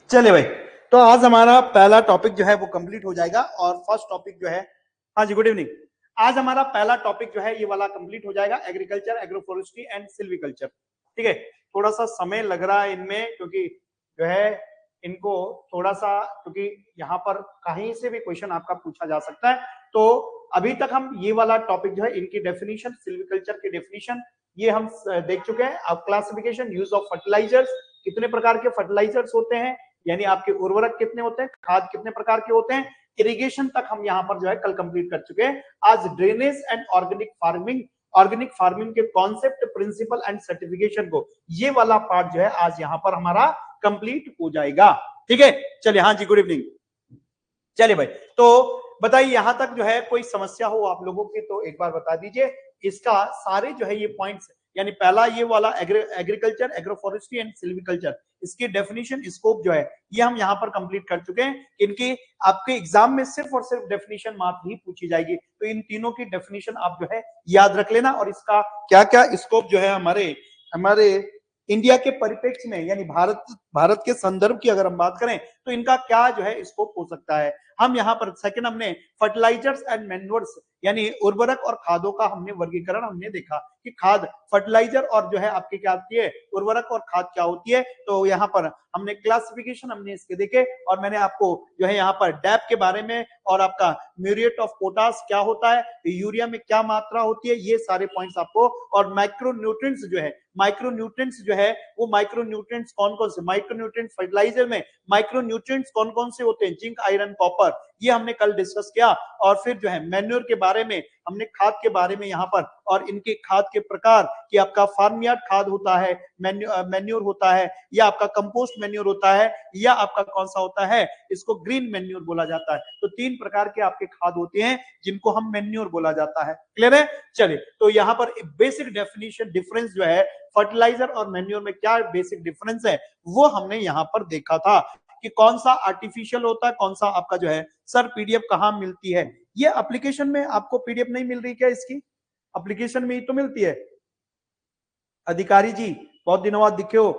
चलिए भाई, तो आज हमारा पहला टॉपिक जो है वो कंप्लीट हो जाएगा और फर्स्ट टॉपिक जो है, हाँ जी गुड इवनिंग। आज हमारा पहला टॉपिक जो है ये वाला कंप्लीट हो जाएगा, एग्रीकल्चर, एग्रोफोरेस्ट्री एंड सिल्वीकल्चर। ठीक है, थोड़ा सा समय लग रहा है इनमें क्योंकि जो है इनको थोड़ा सा, क्योंकि यहाँ पर कहीं से भी क्वेश्चन आपका पूछा जा सकता है। तो अभी तक हम ये वाला टॉपिक जो है इनकी डेफिनेशन, सिल्वीकल्चर की डेफिनेशन ये हम देख चुके हैं। अब क्लासिफिकेशन, यूज ऑफ फर्टिलाइजर्स, कितने प्रकार के फर्टिलाइजर्स होते हैं, यानी आपके उर्वरक कितने होते हैं, खाद कितने प्रकार के होते हैं, इरिगेशन तक हम यहाँ पर जो है कल कंप्लीट कर चुके हैं। आज drainage and organic farming, organic farming के कॉन्सेप्ट, प्रिंसिपल एंड सर्टिफिकेशन को, ये वाला पार्ट जो है आज यहाँ पर हमारा कंप्लीट हो जाएगा। ठीक है, चलिए, हाँ जी गुड इवनिंग। चलिए भाई, तो बताइए यहां तक जो है कोई समस्या हो आप लोगों की तो एक बार बता दीजिए। इसका सारे जो है ये पॉइंट्स, यानी पहला ये वाला एग्रीकल्चर, एग्रोफोरेस्ट्री एंड सिल्वीकल्चर, इसकी डेफिनेशन, स्कोप जो है ये हम यहाँ पर कंप्लीट कर चुके हैं। इनकी आपके एग्जाम में सिर्फ और सिर्फ डेफिनेशन मात्र ही पूछी जाएगी, तो इन तीनों की डेफिनेशन आप जो है याद रख लेना, और इसका क्या क्या स्कोप जो है हमारे हमारे इंडिया के परिप्रेक्ष्य में, यानी भारत के संदर्भ की अगर हम बात करें तो इनका क्या जो है स्कोप हो सकता है। हम यहाँ पर सेकंड हमने फर्टिलाइजर्स एंड मैन्योर्स, यानी उर्वरक और खादों का हमने वर्गीकरण हमने देखा कि खाद, फर्टिलाइजर और जो है आपकी क्या होती है, उर्वरक और खाद क्या होती है। तो यहाँ पर हमने क्लासिफिकेशन हमने इसके देखे, और मैंने आपको जो है यहाँ पर डैप के बारे में, और आपका म्यूरिएट ऑफ पोटास क्या होता है, यूरिया में क्या मात्रा होती है, ये सारे पॉइंट्स आपको, और माइक्रो न्यूट्रिएंट्स जो है, माइक्रो न्यूट्रिएंट्स जो है वो माइक्रो न्यूट्रिएंट्स कौन कौन से, माइक्रो न्यूट्रिएंट्स फर्टिलाइजर में माइक्रो न्यूट्रिएंट्स कौन कौन से होते हैं, जिंक, आयरन, कॉपर, ये हमने कल डिस्कस किया। और फिर जो है मैन्योर के बारे में हमने, खाद के बारे में यहाँ पर, और इनके खाद के प्रकार कि आपका फार्म यार्ड खाद होता है, मैन्योर होता है, या आपका कंपोस्ट मैन्योर होता है, या आपका कौन सा होता है, इसको ग्रीन मैन्योर बोला जाता है। तो तीन प्रकार के आपके खाद होते हैं जिनको हम मैन्योर बोला जाता है। क्लियर है? चलिए, तो यहाँ पर बेसिक डेफिनेशन, डिफरेंस जो है फर्टिलाइजर और मैन्योर में क्या बेसिक डिफरेंस है वो हमने यहाँ पर देखा था कि कौन सा आर्टिफिशियल होता है, कौन सा आपका जो है। सर पीडीएफ कहाँ मिलती है? ये एप्लीकेशन में आपको पीडीएफ नहीं मिल रही क्या? इसकी एप्लीकेशन में ही तो मिलती है। अधिकारी जी बहुत दिनों बाद दिखे हो,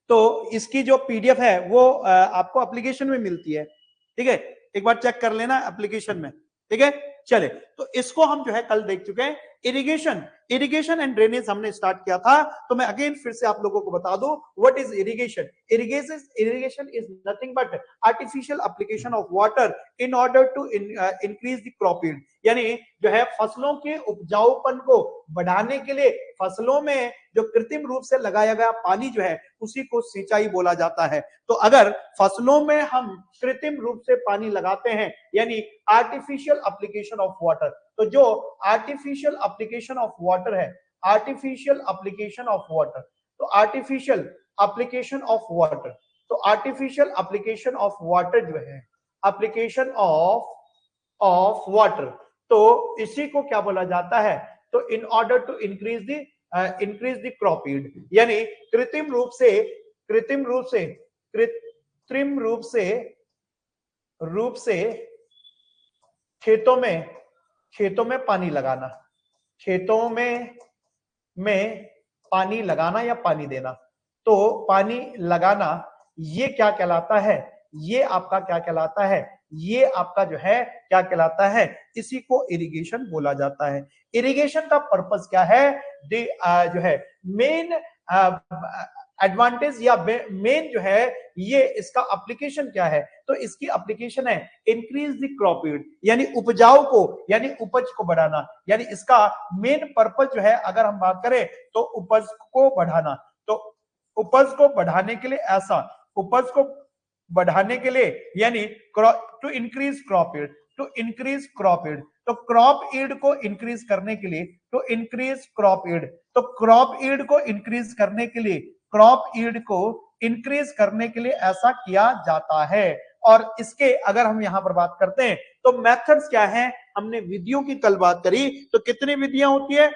तो इसकी जो पीडीएफ है वो आपको एप्लीकेशन में मिलती है। ठीक है, एक बार चेक कर लेना एप्लीकेशन में। ठीक है, चले, तो इसको हम जो है कल देख चुके हैं। इरिगेशन, इरिगेशन एंड ड्रेनेज हमने स्टार्ट किया था, तो मैं अगेन फिर से आप लोगों को बता दूं what is irrigation. Irrigation is nothing but artificial application of water in order to increase the crop yield, यानी जो है फसलों के उपजाऊपन को बढ़ाने के लिए फसलों में जो कृत्रिम रूप से लगाया गया पानी जो है उसी को सिंचाई बोला जाता है। तो अगर फसलों में हम कृत्रिम रूप से पानी लगाते हैं, यानी आर्टिफिशियल एप्लीकेशन ऑफ वाटर, तो जो आर्टिफिशियल एप्लीकेशन ऑफ वाटर है, आर्टिफिशियल एप्लीकेशन ऑफ वाटर, तो आर्टिफिशियल एप्लीकेशन ऑफ वाटर, तो आर्टिफिशियल एप्लीकेशन ऑफ वाटर जो है, एप्लीकेशन ऑफ वाटर, तो इसी को क्या बोला जाता है? तो in order to increase the crop yield, यानी कृत्रिम रूप से खेतों में पानी लगाना, खेतों में पानी लगाना या पानी देना। तो पानी लगाना ये क्या कहलाता है? ये आपका क्या कहलाता है? ये आपका जो है क्या कहलाता है? इसी को इरिगेशन बोला जाता है। इरिगेशन का पर्पस क्या है? जो है मेन एडवांटेज या मेन जो है ये इसका एप्लीकेशन क्या है? तो इसकी एप्लीकेशन है इंक्रीज द क्रॉप यील्ड, यानी उपजाऊ को, यानी उपज को बढ़ाना, यानी इसका मेन पर्पस जो है अगर हम बात करें तो उपज को बढ़ाना। तो उपज को बढ़ाने के लिए ऐसा, उपज को बढ़ाने के लिए यानी to increase crop yield, to increase crop yield, तो क्रॉप यील्ड को इंक्रीज करने के लिए, टू इंक्रीज क्रॉप यील्ड, तो क्रॉप यील्ड को इंक्रीज करने के लिए, क्रॉप यील्ड को इंक्रीज करने के लिए ऐसा किया जाता है। और इसके अगर हम यहां पर बात करते हैं तो मेथड्स क्या हैं? हमने विधियों की कल बात करी, तो कितनी विधियां होती है?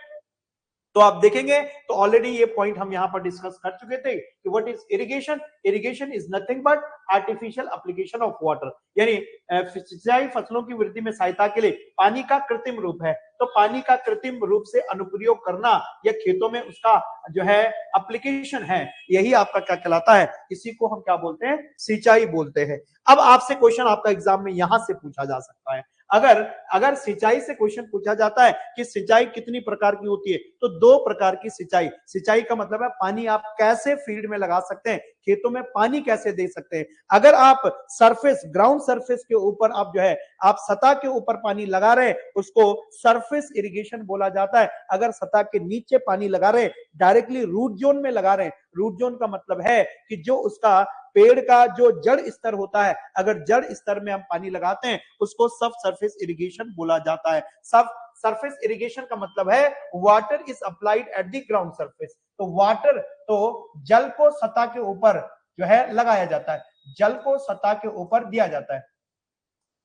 तो आप देखेंगे तो ऑलरेडी ये पॉइंट हम यहां पर डिस्कस कर चुके थे कि what is irrigation. Irrigation is nothing but artificial application of water, यानी सिंचाई फसलों की वृद्धि में सहायता के लिए पानी का कृत्रिम रूप है। तो पानी का कृत्रिम रूप से अनुप्रयोग करना या खेतों में उसका जो है एप्लीकेशन है, यही आपका क्या कहलाता है, इसी को हम क्या बोलते हैं, सिंचाई बोलते हैं। अब आपसे क्वेश्चन आपका एग्जाम में यहां से पूछा जा सकता है, अगर सिंचाई से क्वेश्चन पूछा जाता है कि सिंचाई कितनी प्रकार की होती है, तो दो प्रकार की सिंचाई। सिंचाई का मतलब है पानी आप कैसे फील्ड में लगा सकते हैं, खेतों में पानी कैसे दे सकते हैं। अगर आप सरफेस, ग्राउंड सरफेस के ऊपर आप जो है आप सतह के ऊपर पानी लगा रहे हैं, उसको सरफेस इरिगेशन बोला जाता है। अगर सतह के नीचे पानी लगा रहे, डायरेक्टली रूट जोन में लगा रहे, रूट जोन का मतलब है कि जो उसका पेड़ का जो जड़ स्तर होता है, अगर जड़ स्तर में हम पानी लगाते हैं, उसको सब सरफेस इरिगेशन बोला जाता है। सब सरफेस इरिगेशन का मतलब है water is applied at the ground surface. तो वाटर, तो जल को सतह के ऊपर जो है लगाया जाता है, जल को सतह के ऊपर दिया जाता है,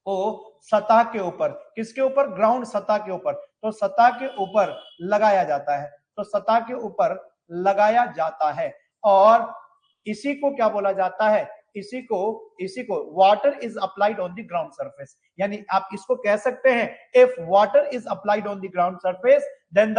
तो सतह के ऊपर, किसके ऊपर, ग्राउंड सतह के ऊपर, तो सतह के ऊपर लगाया जाता है, तो सतह के ऊपर लगाया जाता है। और इसी को क्या बोला जाता है, इसी को water is applied on the ground surface, यानी आप इसको कह सकते हैं if water is applied on the ground surface then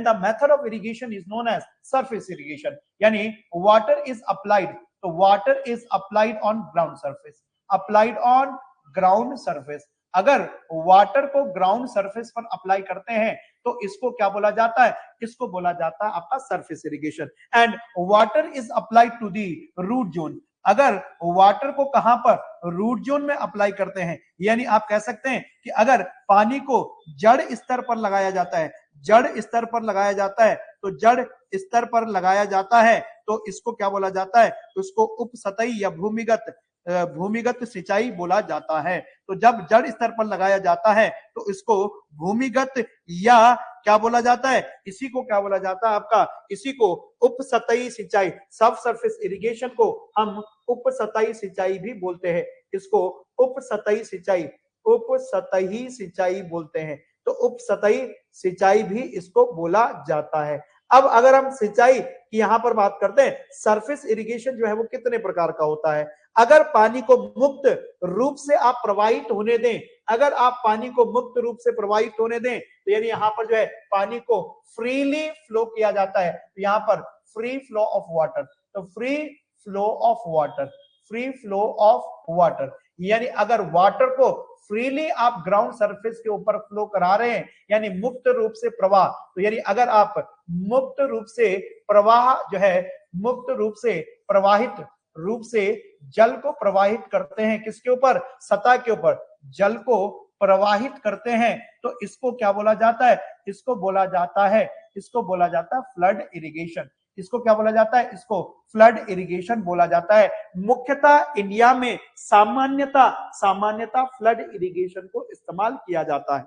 the method of irrigation is known as surface irrigation, यानी water is applied, तो water is applied on ground surface, applied on ground surface। अगर water को ground surface पर apply करते हैं तो इसको क्या बोला जाता है, इसको बोला जाता है आपका surface irrigation. And water is applied to the root zone, अगर वाटर को कहां पर, रूट जोन में अप्लाई करते हैं, यानी आप कह सकते हैं कि अगर पानी को जड़ स्तर पर लगाया जाता है, जड़ स्तर पर लगाया जाता है, तो जड़ स्तर पर लगाया जाता है तो इसको क्या बोला जाता है, उसको उपसतही या भूमिगत सिंचाई बोला जाता है। तो जब जड़ स्तर पर लगाया जाता है तो इसको भूमिगत या क्या बोला जाता है, इसी को क्या बोला जाता है आपका, इसी को उपसतही सिंचाई, सब सरफेस इरिगेशन को हम उपसतही सिंचाई भी बोलते हैं, इसको उपसतही सिंचाई, उपसतही सिंचाई बोलते हैं। तो उपसतही सिंचाई भी इसको बोला जाता है। अब अगर हम सिंचाई की यहां पर बात करते हैं, सरफेस इरिगेशन जो है वो कितने प्रकार का होता है। अगर पानी को मुक्त रूप से आप प्रवाहित होने दें, अगर आप पानी को मुक्त रूप से प्रवाहित होने दें, तो यानी यहां पर जो है पानी को फ्रीली फ्लो किया जाता है, तो यहां पर फ्री फ्लो ऑफ वाटर, तो free flow of water, free flow of water, यानी अगर वाटर को फ्रीली आप ग्राउंड सरफेस के ऊपर फ्लो करा रहे हैं, यानी मुक्त रूप से प्रवाह, तो यानी अगर आप मुक्त रूप से प्रवाह जो है, मुक्त रूप से प्रवाहित रूप से जल को प्रवाहित करते हैं, किसके ऊपर, सतह के ऊपर जल को प्रवाहित करते हैं, तो इसको क्या बोला जाता है, इसको बोला जाता है, इसको बोला जाता है फ्लड इरिगेशन। इसको क्या बोला जाता है, इसको फ्लड इरिगेशन बोला जाता है। मुख्यतः इंडिया में सामान्यता फ्लड इरिगेशन को इस्तेमाल किया जाता है।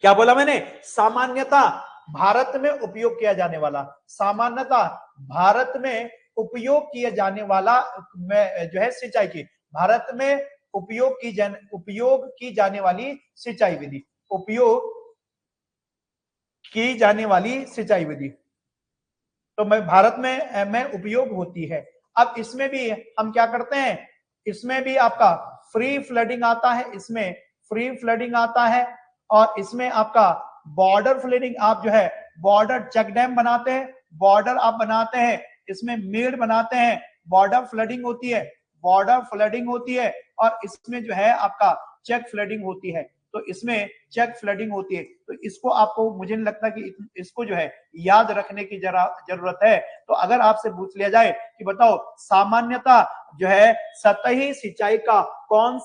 क्या बोला मैंने, सामान्यता भारत में उपयोग किया जाने वाला, सामान्यता भारत में उपयोग किए जाने वाला जो है सिंचाई की, भारत में उपयोग की जाने वाली सिंचाई विधि, उपयोग की जाने वाली सिंचाई विधि, तो मैं भारत में उपयोग होती है। अब इसमें भी हम क्या करते हैं, इसमें भी आपका फ्री फ्लडिंग आता है, इसमें फ्री फ्लडिंग आता है, और इसमें आपका बॉर्डर फ्लडिंग, आप जो है बॉर्डर चेक डैम बनाते हैं, बॉर्डर आप बनाते हैं, इसमें मेड बनाते हैं, बॉर्डर फ्लडिंग होती है, बॉर्डर फ्लडिंग होती है, और इसमें जो है आपका चेक फ्लडिंग होती है, तो इसमें चेक फ्लडिंग होती है। तो इसको आपको, मुझे नहीं लगता कि इसको जो है याद रखने की जरूरत है। तो अगर आपसे पूछ लिया जाए कि बताओ सामान्यता जो है सतही सिंचाई का कौन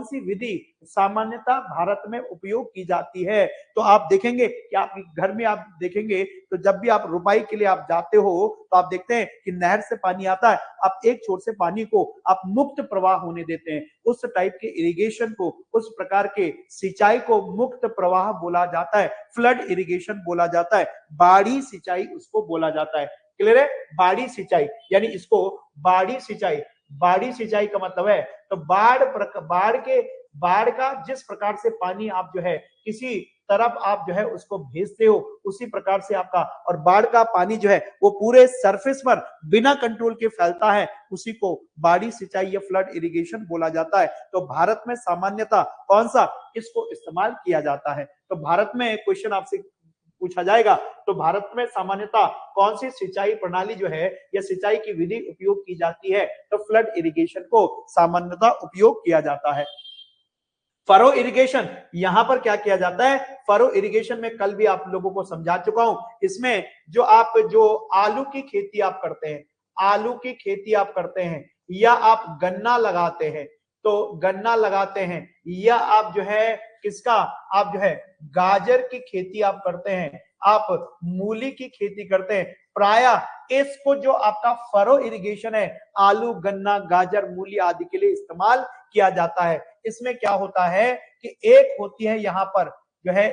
सी विधि सामान्यता भारत में उपयोग की जाती है, तो आप देखेंगे कि आप घर में आप देखेंगे तो जब भी आप रुपाई के लिए आप जाते हो तो आप देखते हैं कि नहर से पानी आता है, आप एक छोर से पानी को आप मुक्त प्रवाह होने देते हैं, उस टाइप के इरिगेशन को, उस प्रकार के सिंचाई को मुक्त प्रवाह बोला जाता है, फ्लड इरिगेशन बोला जाता है, बाड़ी सिंचाई उसको बोला जाता है। क्लियर है, बाड़ी सिंचाई, यानी इसको बाड़ी सिंचाई, बाड़ी सिंचाई का मतलब है तो बाढ़ का जिस प्रकार से पानी आप जो है किसी तरफ आप जो है उसको भेजते हो, उसी प्रकार से आपका, और बाढ़ का पानी जो है वो पूरे सरफेस पर बिना कंट्रोल के फैलता है, उसी को बाढ़ी सिंचाई या फ्लड इरिगेशन बोला जाता है। तो भारत में सामान्यतः कौन सा इसको इस्तेमाल किया जाता है? तो भारत में क्वेश्चन आपसे पूछा जाएगा, तो भारत में सामान्यतः कौन सी सिंचाई प्रणाली जो है या सिंचाई की विधि उपयोग की जाती है? तो फ्लड इरिगेशन को सामान्यतः उपयोग किया जाता है। फरो इरिगेशन, यहां पर क्या किया जाता है? फरो इरिगेशन में कल भी आप लोगों को समझा चुका हूं। इसमें जो आलू की खेती आप करते हैं, आलू की खेती आप करते हैं, या आप गन्ना लगाते हैं, तो गन्ना लगाते हैं, या आप जो है किसका, आप जो है गाजर की खेती आप करते हैं, आप मूली की खेती करते हैं, प्रायः इसको जो आपका फरो इरिगेशन है आलू, गन्ना, गाजर, मूली आदि के लिए इस्तेमाल किया जाता है। इसमें क्या होता है कि एक होती है यहाँ पर जो है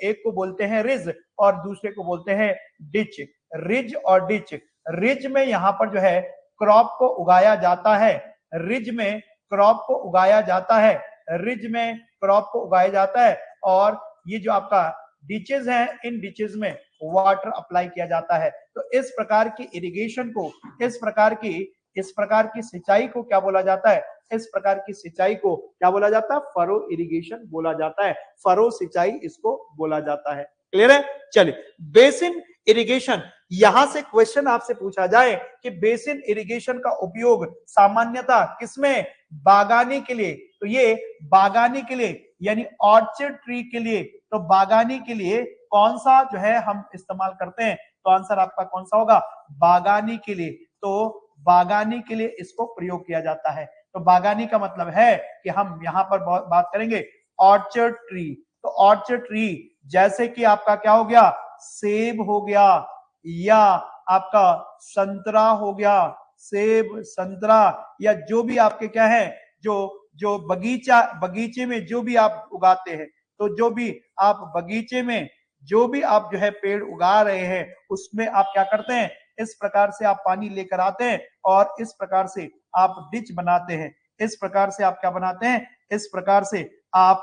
एक को बोलते हैं रिज और दूसरे को बोलते हैं डिच, रिज और डिच। रिज में यहाँ पर जो है क्रॉप को उगाया जाता है, रिज में क्रॉप को उगाया जाता है, रिज में क्रॉप को उगाया जाता है, और ये जो आपका डिचेज हैं, इन डिचेज में वाटर अप्लाई किया जाता है। तो इस प्रकार की इरिगेशन को, इस प्रकार की सिंचाई को क्या बोला जाता है? इस प्रकार की सिंचाई को क्या बोला जाता है? फरो इरिगेशन बोला जाता है, फरो सिंचाई इसको बोला जाता है। क्लियर है? चलिए, बेसिन इरिगेशन, यहां से क्वेश्चन आपसे पूछा जाए कि बेसिन इरिगेशन का उपयोग सामान्यतः किसमें? बागानी के लिए। तो ये बागानी के लिए यानी ऑर्चर्ड ट्री के लिए, तो बागानी के लिए कौन सा जो है हम इस्तेमाल करते हैं? तो आंसर आपका कौन सा होगा? बागानी के लिए। तो बागानी के लिए इसको प्रयोग किया जाता है। तो बागानी का मतलब है कि हम यहां पर बात करेंगे ऑर्चर्ड ट्री। तो ऑर्चर्ड ट्री जैसे कि आपका क्या हो गया? सेब हो गया, या आपका संतरा हो गया, सेब, संतरा, या जो भी आपके क्या है, जो बगीचे में जो भी आप उगाते हैं, तो जो भी आप बगीचे में जो भी आप जो है पेड़ उगा रहे हैं, उसमें आप क्या करते हैं? इस प्रकार से आप पानी लेकर आते हैं और इस प्रकार से आप डिच बनाते हैं। इस प्रकार से आप क्या बनाते हैं? इस प्रकार से आप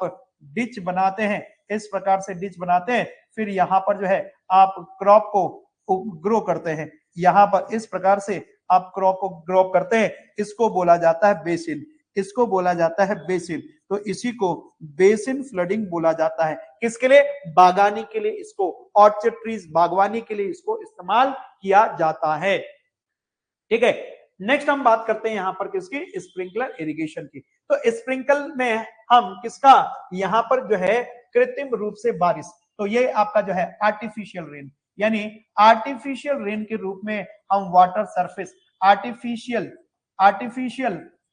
डिच बनाते हैं, इस प्रकार से डिच बनाते हैं। फिर यहाँ पर जो है आप क्रॉप को ग्रो करते हैं, यहाँ पर इस प्रकार से आप क्रॉप को ग्रो करते हैं। इसको बोला जाता है बेसिन, इसको बोला जाता है बेसिन। तो इसी को बेसिन फ्लडिंग बोला जाता है। किसके लिए? बागानी के लिए इसको, ऑर्चर्ड ट्रीज, बागवानी के लिए इसको इस्तेमाल किया जाता है। ठीक है, नेक्स्ट हम बात करते हैं यहां पर किसकी? स्प्रिंकलर इरिगेशन की। तो स्प्रिंकल में हम किसका, यहां पर जो है कृत्रिम रूप से बारिश, तो ये आपका जो है आर्टिफिशियल रेन, यानी आर्टिफिशियल रेन के रूप में हम वाटर सरफेस, आर्टिफिशियल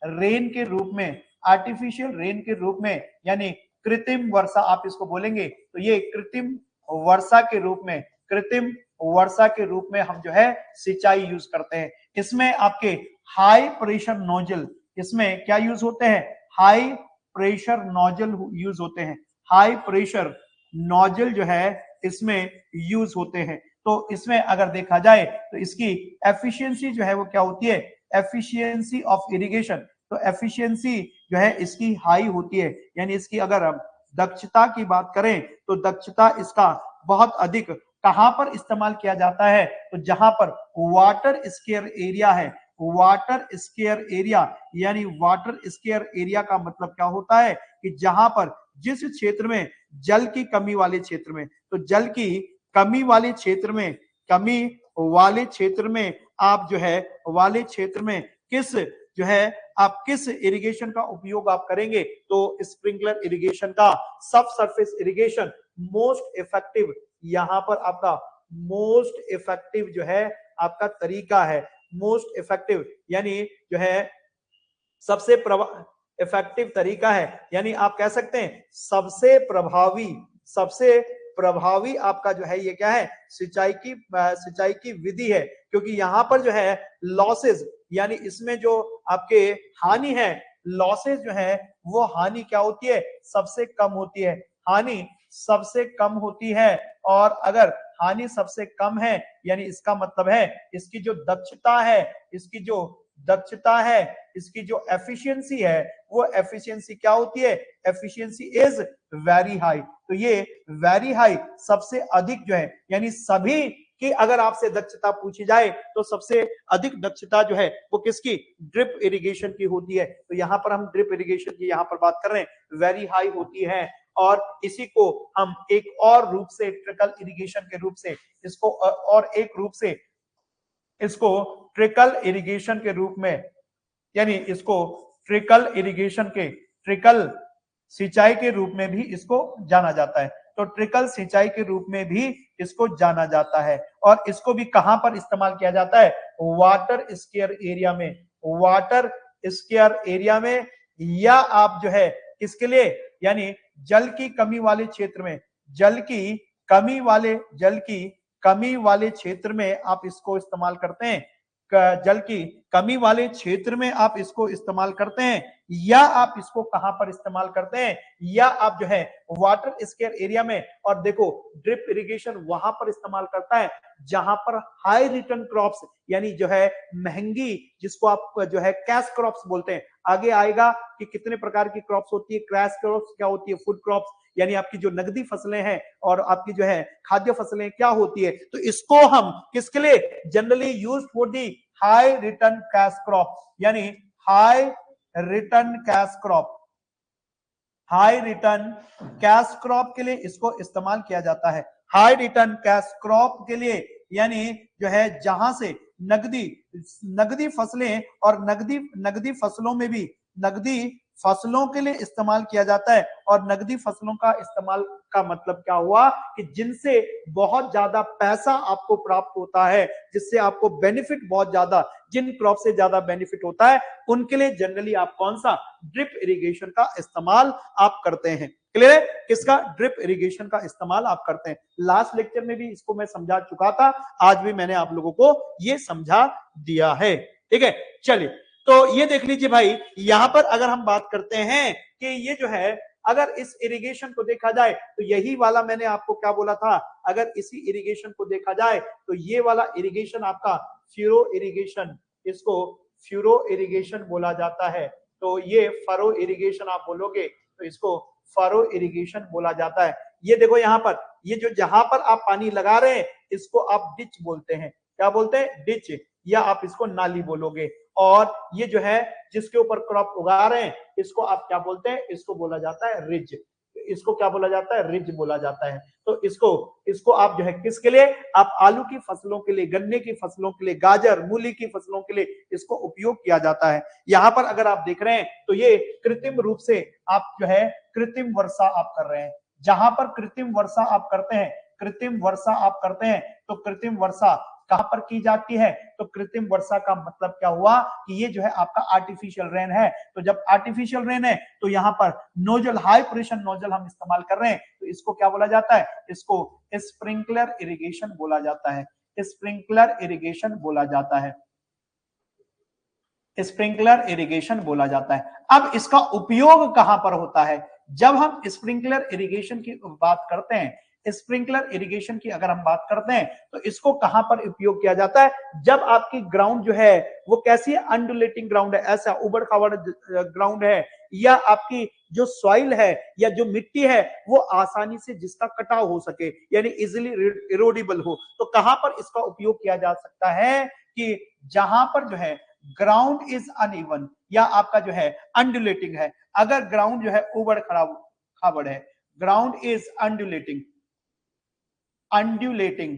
रेन के रूप में, आर्टिफिशियल रेन के रूप में, यानी कृत्रिम वर्षा आप इसको बोलेंगे। तो ये कृत्रिम वर्षा के रूप में, कृत्रिम वर्षा के रूप में हम जो है सिंचाई यूज करते हैं। इसमें आपके हाई प्रेशर नोजल, इसमें क्या यूज होते हैं? हाई प्रेशर नोजल यूज होते हैं, हाई प्रेशर नोजल जो है इसमें यूज होते हैं। तो इसमें अगर देखा जाए तो इसकी एफिशिएंसी जो है वो क्या होती है? एफिशिएंसी ऑफ इरिगेशन, तो एफिशिएंसी जो है इसकी हाई होती है, यानी इसकी अगर हम दक्षता की बात करें तो दक्षता इसका बहुत अधिक कहां पर इस्तेमाल किया जाता है? तो जहां पर वाटर स्केयर एरिया है, वाटर स्केयर एरिया, यानी वाटर स्केयर एरिया का मतलब क्या होता है कि जहां पर जिस क्षेत्र में जल की कमी वाले क्षेत्र में, तो जल की कमी वाले क्षेत्र में, कमी वाले क्षेत्र में आप जो है वाले क्षेत्र में किस जो है आप किस इरिगेशन का उपयोग आप करेंगे? तो स्प्रिंकलर इरिगेशन का, सब सरफेस इरिगेशन मोस्ट इफेक्टिव, यहां पर आपका मोस्ट इफेक्टिव जो है आपका तरीका है, मोस्ट इफेक्टिव यानी जो है सबसे इफेक्टिव तरीका है, यानी आप कह सकते हैं सबसे प्रभावी आपका जो है ये क्या है? सिंचाई की विधि है। क्योंकि यहां पर जो है लॉसेज, यानी इसमें जो आपके हानि है, लॉसेज जो है वो हानि क्या होती है? सबसे कम होती है, हानि सबसे कम होती है। और अगर हानि सबसे कम है, यानी इसका मतलब है इसकी जो दक्षता है, इसकी जो दक्षता है, इसकी जो एफिशिएंसी है वो एफिशिएंसी क्या होती है, एफिशिएंसी इज वेरी हाई। तो ये वेरी हाई सबसे अधिक जो है, यानी सभी की अगर आपसे दक्षता पूछी जाए तो सबसे अधिक दक्षता जो है वो किसकी, ड्रिप इरिगेशन की होती है। तो यहां पर हम ड्रिप इरिगेशन की यहां पर बात कर रहे हैं, वेरी हाई होती है। और इसी को हम एक और रूप से ट्रिकल इरिगेशन के रूप से इसको और एक रूप से इसको ट्रिकल इरिगेशन के रूप में, यानी इसको ट्रिकल इरिगेशन के, ट्रिकल सिंचाई के रूप में भी इसको जाना जाता है। तो ट्रिकल सिंचाई के रूप में भी इसको जाना जाता है। और इसको भी कहां पर इस्तेमाल किया जाता है, वाटर स्केयर एरिया में, वाटर स्केयर एरिया में, या आप जो है इसके लिए, यानी जल की कमी वाले क्षेत्र में, जल की कमी वाले क्षेत्र में आप इसको इस्तेमाल करते हैं, जल की कमी वाले क्षेत्र में आप इसको इस्तेमाल करते हैं, या आप इसको कहां पर इस्तेमाल करते हैं, या आप जो है वाटर स्केयर एरिया में। और देखो ड्रिप इरिगेशन वहां पर इस्तेमाल करता है जहां पर हाई रिटर्न क्रॉप्स, यानी जो है महंगी, जिसको आप जो है कैश क्रॉप्स बोलते हैं। आगे आएगा कि कितने प्रकार की क्रॉप्स होती है, कैश क्रॉप्स क्या होती है, फूड क्रॉप्स यानी आपकी जो नकदी फसलें हैं, और आपकी जो है खाद्य फसलें क्या होती है। तो इसको हम किसके लिए generally used for the high return cash crop, यानी high return cash crop, high return cash crop के लिए इसको इस्तेमाल किया जाता है। हाई रिटर्न कैश क्रॉप के लिए यानी जो है जहां से नगदी फसलें, और नगदी फसलों में भी नगदी फसलों के लिए इस्तेमाल किया जाता है। और नगदी फसलों का इस्तेमाल का मतलब क्या हुआ कि जिनसे बहुत ज्यादा पैसा आपको प्राप्त होता है, जिससे आपको बेनिफिट बहुत ज्यादा, जिन क्रॉप से ज्यादा बेनिफिट होता है उनके लिए जनरली आप कौन सा ड्रिप इरिगेशन का इस्तेमाल आप करते हैं। क्लियर है, किसका, ड्रिप इरिगेशन का इस्तेमाल आप करते हैं। लास्ट लेक्चर में भी इसको मैं समझा चुका था, आज भी मैंने आप लोगों को ये समझा दिया है। ठीक है, चलिए तो ये देख लीजिए भाई, यहां पर अगर हम बात करते हैं कि ये जो है, अगर इस इरिगेशन को देखा जाए तो यही वाला मैंने आपको क्या बोला था, अगर इसी इरिगेशन को देखा जाए तो ये वाला इरिगेशन आपका फ्यूरो इरिगेशन, इसको फ्यूरो इरिगेशन बोला जाता है। तो ये फरो इरिगेशन आप बोलोगे तो इसको फरो इरिगेशन बोला जाता है। ये देखो यहां पर, ये जो जहां पर आप पानी लगा रहे हैं इसको आप डिच बोलते हैं। क्या बोलते हैं, डिच, या आप इसको नाली बोलोगे। और ये जो है जिसके ऊपर क्रॉप उगा रहे हैं इसको आप क्या बोलते हैं, इसको बोला जाता है रिज। इसको क्या बोला जाता है, रिज बोला जाता है। तो इसको आप जो है किसके लिए, आप आलू की फसलों के लिए, गन्ने की फसलों के लिए, गाजर मूली की फसलों के लिए इसको उपयोग किया जाता है। यहां पर अगर आप देख रहे हैं तो ये कृत्रिम रूप से आप जो है कृत्रिम वर्षा आप कर रहे हैं। जहां पर कृत्रिम वर्षा आप करते हैं, कृत्रिम वर्षा आप करते हैं, तो कृत्रिम वर्षा कहां पर की जाती है, तो कृत्रिम वर्षा का मतलब क्या हुआ कि ये जो है आपका आर्टिफिशियल रेन है। तो जब आर्टिफिशियल रेन है तो यहाँ पर नोजल, हाई प्रेशर नोजल हम इस्तेमाल कर रहे हैं, तो इसको क्या बोला जाता है, इसको स्प्रिंकलर इरिगेशन बोला जाता है। स्प्रिंकलर इरिगेशन बोला जाता है, स्प्रिंकलर इरिगेशन बोला जाता है। अब इसका उपयोग कहां पर होता है, जब हम स्प्रिंकलर इरिगेशन की बात करते हैं, स्प्रिंकलर इरिगेशन की अगर हम बात करते हैं तो इसको कहां पर उपयोग किया जाता है, जब आपकी ग्राउंड जो है वो कैसी है, अंडुलेटिंग ग्राउंड है, ऐसा उबड़ खाबड़ ग्राउंड है, या आपकी जो सॉइल है या जो मिट्टी है वो आसानी से जिसका कटाव हो सके, यानी इजिली इरोडेबल हो। तो कहां पर इसका उपयोग किया जा सकता है कि जहां पर जो है ग्राउंड इज अनइवन, या आपका जो है अंडुलेटिंग है। अगर ग्राउंड जो है उबड़ खाबड़ है, ग्राउंड इज अंडुलेटिंग, अंडुलेटिंग,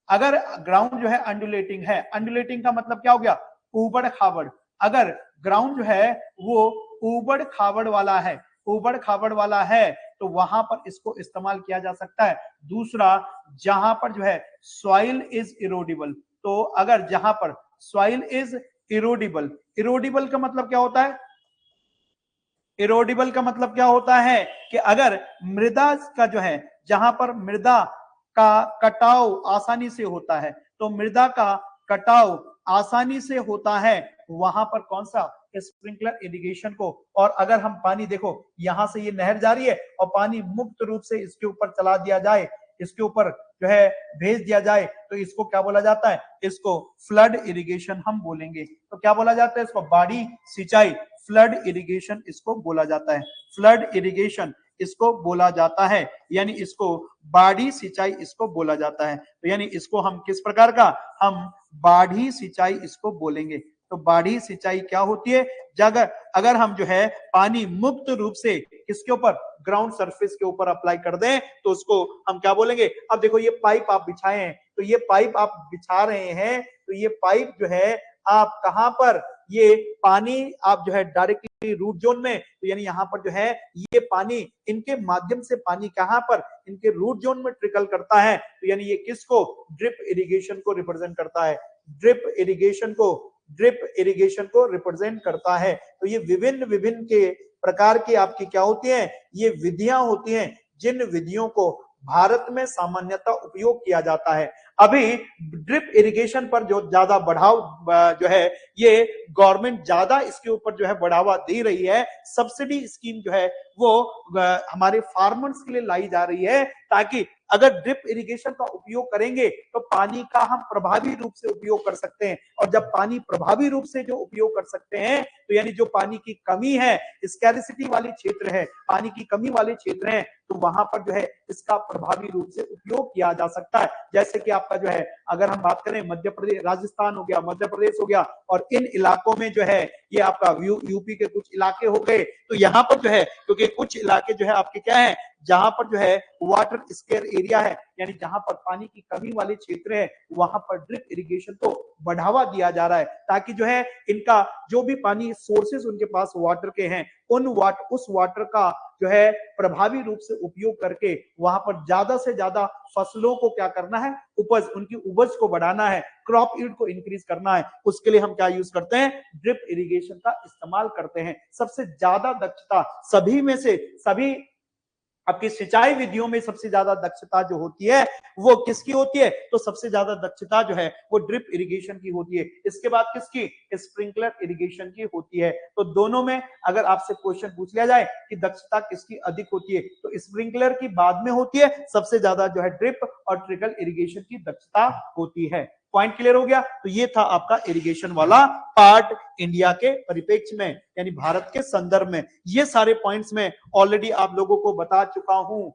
अगर ग्राउंड जो है अंडुलेटिंग है, अंडुलेटिंग का मतलब क्या हो गया, उबड़ खाबड़। अगर ग्राउंड जो है वो उबड़ खाबड़ वाला है, उबड़ खाबड़ वाला है, तो वहां पर इसको इस्तेमाल किया जा सकता है। दूसरा, जहां पर जो है सॉइल इज इरोडेबल, तो अगर जहां पर सॉइल इज इरोडेबल, इरोडेबल का मतलब क्या होता है, इरोडेबल का मतलब क्या होता है कि अगर मृदा का जो है, जहां पर मृदा का कटाव आसानी से होता है, तो मृदा का कटाव आसानी से होता है, वहां पर कौन सा, स्प्रिंकलर इरिगेशन को। और अगर हम पानी देखो, यहां से ये नहर जा रही है और पानी मुक्त रूप से इसके ऊपर चला दिया जाए, इसके ऊपर जो है भेज दिया जाए तो इसको क्या बोला जाता है, इसको फ्लड इरिगेशन हम बोलेंगे। तो क्या बोला जाता है इसको, बाढ़ी सिंचाई, फ्लड इरिगेशन इसको बोला जाता है, फ्लड इरिगेशन इसको बोला जाता है, यानी इसको बाढ़ी सिंचाई इसको बोला जाता है। तो यानी इसको हम किस प्रकार का, हम बाढ़ी सिंचाई इसको बोलेंगे। तो बाढ़ी सिंचाई क्या होती है, अगर अगर हम जो है पानी मुक्त रूप से किसके ऊपर, ग्राउंड सरफेस के ऊपर अप्लाई कर दें तो उसको हम क्या बोलेंगे। अब देखो ये पाइप आप बिछाए हैं, तो ये पाइप आप बिछा रहे हैं, तो ये पाइप जो है आप कहां पर, ये पानी आप जो है डायरेक्टली रूट जोन में, तो यानी यहाँ पर जो है ये पानी इनके माध्यम से पानी कहां पर, इनके रूट जोन में ट्रिकल करता है। तो यानी ये किसको, ड्रिप इरिगेशन को रिप्रेजेंट करता है, ड्रिप इरिगेशन को रिप्रेजेंट करता है। तो ये विभिन्न विभिन्न के प्रकार की आपकी क्या होती हैं, ये विधियां होती हैं, जिन विधियों को भारत में सामान्यतः उपयोग किया जाता है। अभी ड्रिप इरिगेशन पर जो ज्यादा बढ़ाव जो है, ये गवर्नमेंट ज्यादा इसके ऊपर जो है बढ़ावा दे रही है, सब्सिडी स्कीम जो है वो हमारे फार्मर्स के लिए लाई जा रही है, ताकि अगर ड्रिप इरिगेशन का उपयोग करेंगे तो पानी का हम प्रभावी रूप से उपयोग कर सकते हैं। और जब पानी प्रभावी रूप से जो उपयोग कर सकते हैं, तो यानी जो पानी की कमी है, स्कैरिसिटी वाले क्षेत्र है, पानी की कमी वाले क्षेत्र हैं, तो वहां पर जो है इसका प्रभावी रूप से उपयोग किया जा सकता है। जैसे कि आपका जो है, अगर हम बात करें मध्य प्रदेश, राजस्थान हो गया, मध्य प्रदेश हो गया, और इन इलाकों में जो है ये आपका यूपी के कुछ इलाके हो गए, तो यहाँ पर जो है, क्योंकि कुछ इलाके जो है आपके क्या है, जहां पर जो है वाटर स्केयर एरिया है, यानी जहां पर पानी की कमी वाले क्षेत्र है, वहां पर ड्रिप इरिगेशन को बढ़ावा दिया जा रहा है, ताकि जो है इनका जो भी पानी सोर्सेस उनके पास वाटर के हैं, उस वाटर का जो है प्रभावी रूप से उपयोग करके वहां पर ज्यादा से ज्यादा फसलों को क्या करना है, उपज, उनकी उपज को बढ़ाना है, क्रॉप यील्ड को इंक्रीज करना है। उसके लिए हम क्या यूज करते हैं, ड्रिप इरिगेशन का इस्तेमाल करते हैं। सबसे ज्यादा दक्षता सभी में से, सभी आपकी सिंचाई विधियों में सबसे ज्यादा दक्षता जो होती है वो किसकी होती है, तो सबसे ज्यादा दक्षता जो है वो ड्रिप इरिगेशन की होती है। इसके बाद किसकी, स्प्रिंकलर इरिगेशन की होती है। तो दोनों में अगर आपसे क्वेश्चन पूछ लिया जाए कि दक्षता किसकी अधिक होती है, तो स्प्रिंकलर की बाद में होती है, सबसे ज्यादा जो है ड्रिप और ट्रिकल इरिगेशन की दक्षता होती है। पॉइंट क्लियर हो गया। तो ये था आपका इरिगेशन वाला पार्ट इंडिया के परिप्रेक्ष्य में, यानी भारत के संदर्भ में। ये सारे पॉइंट्स में ऑलरेडी आप लोगों को बता चुका हूं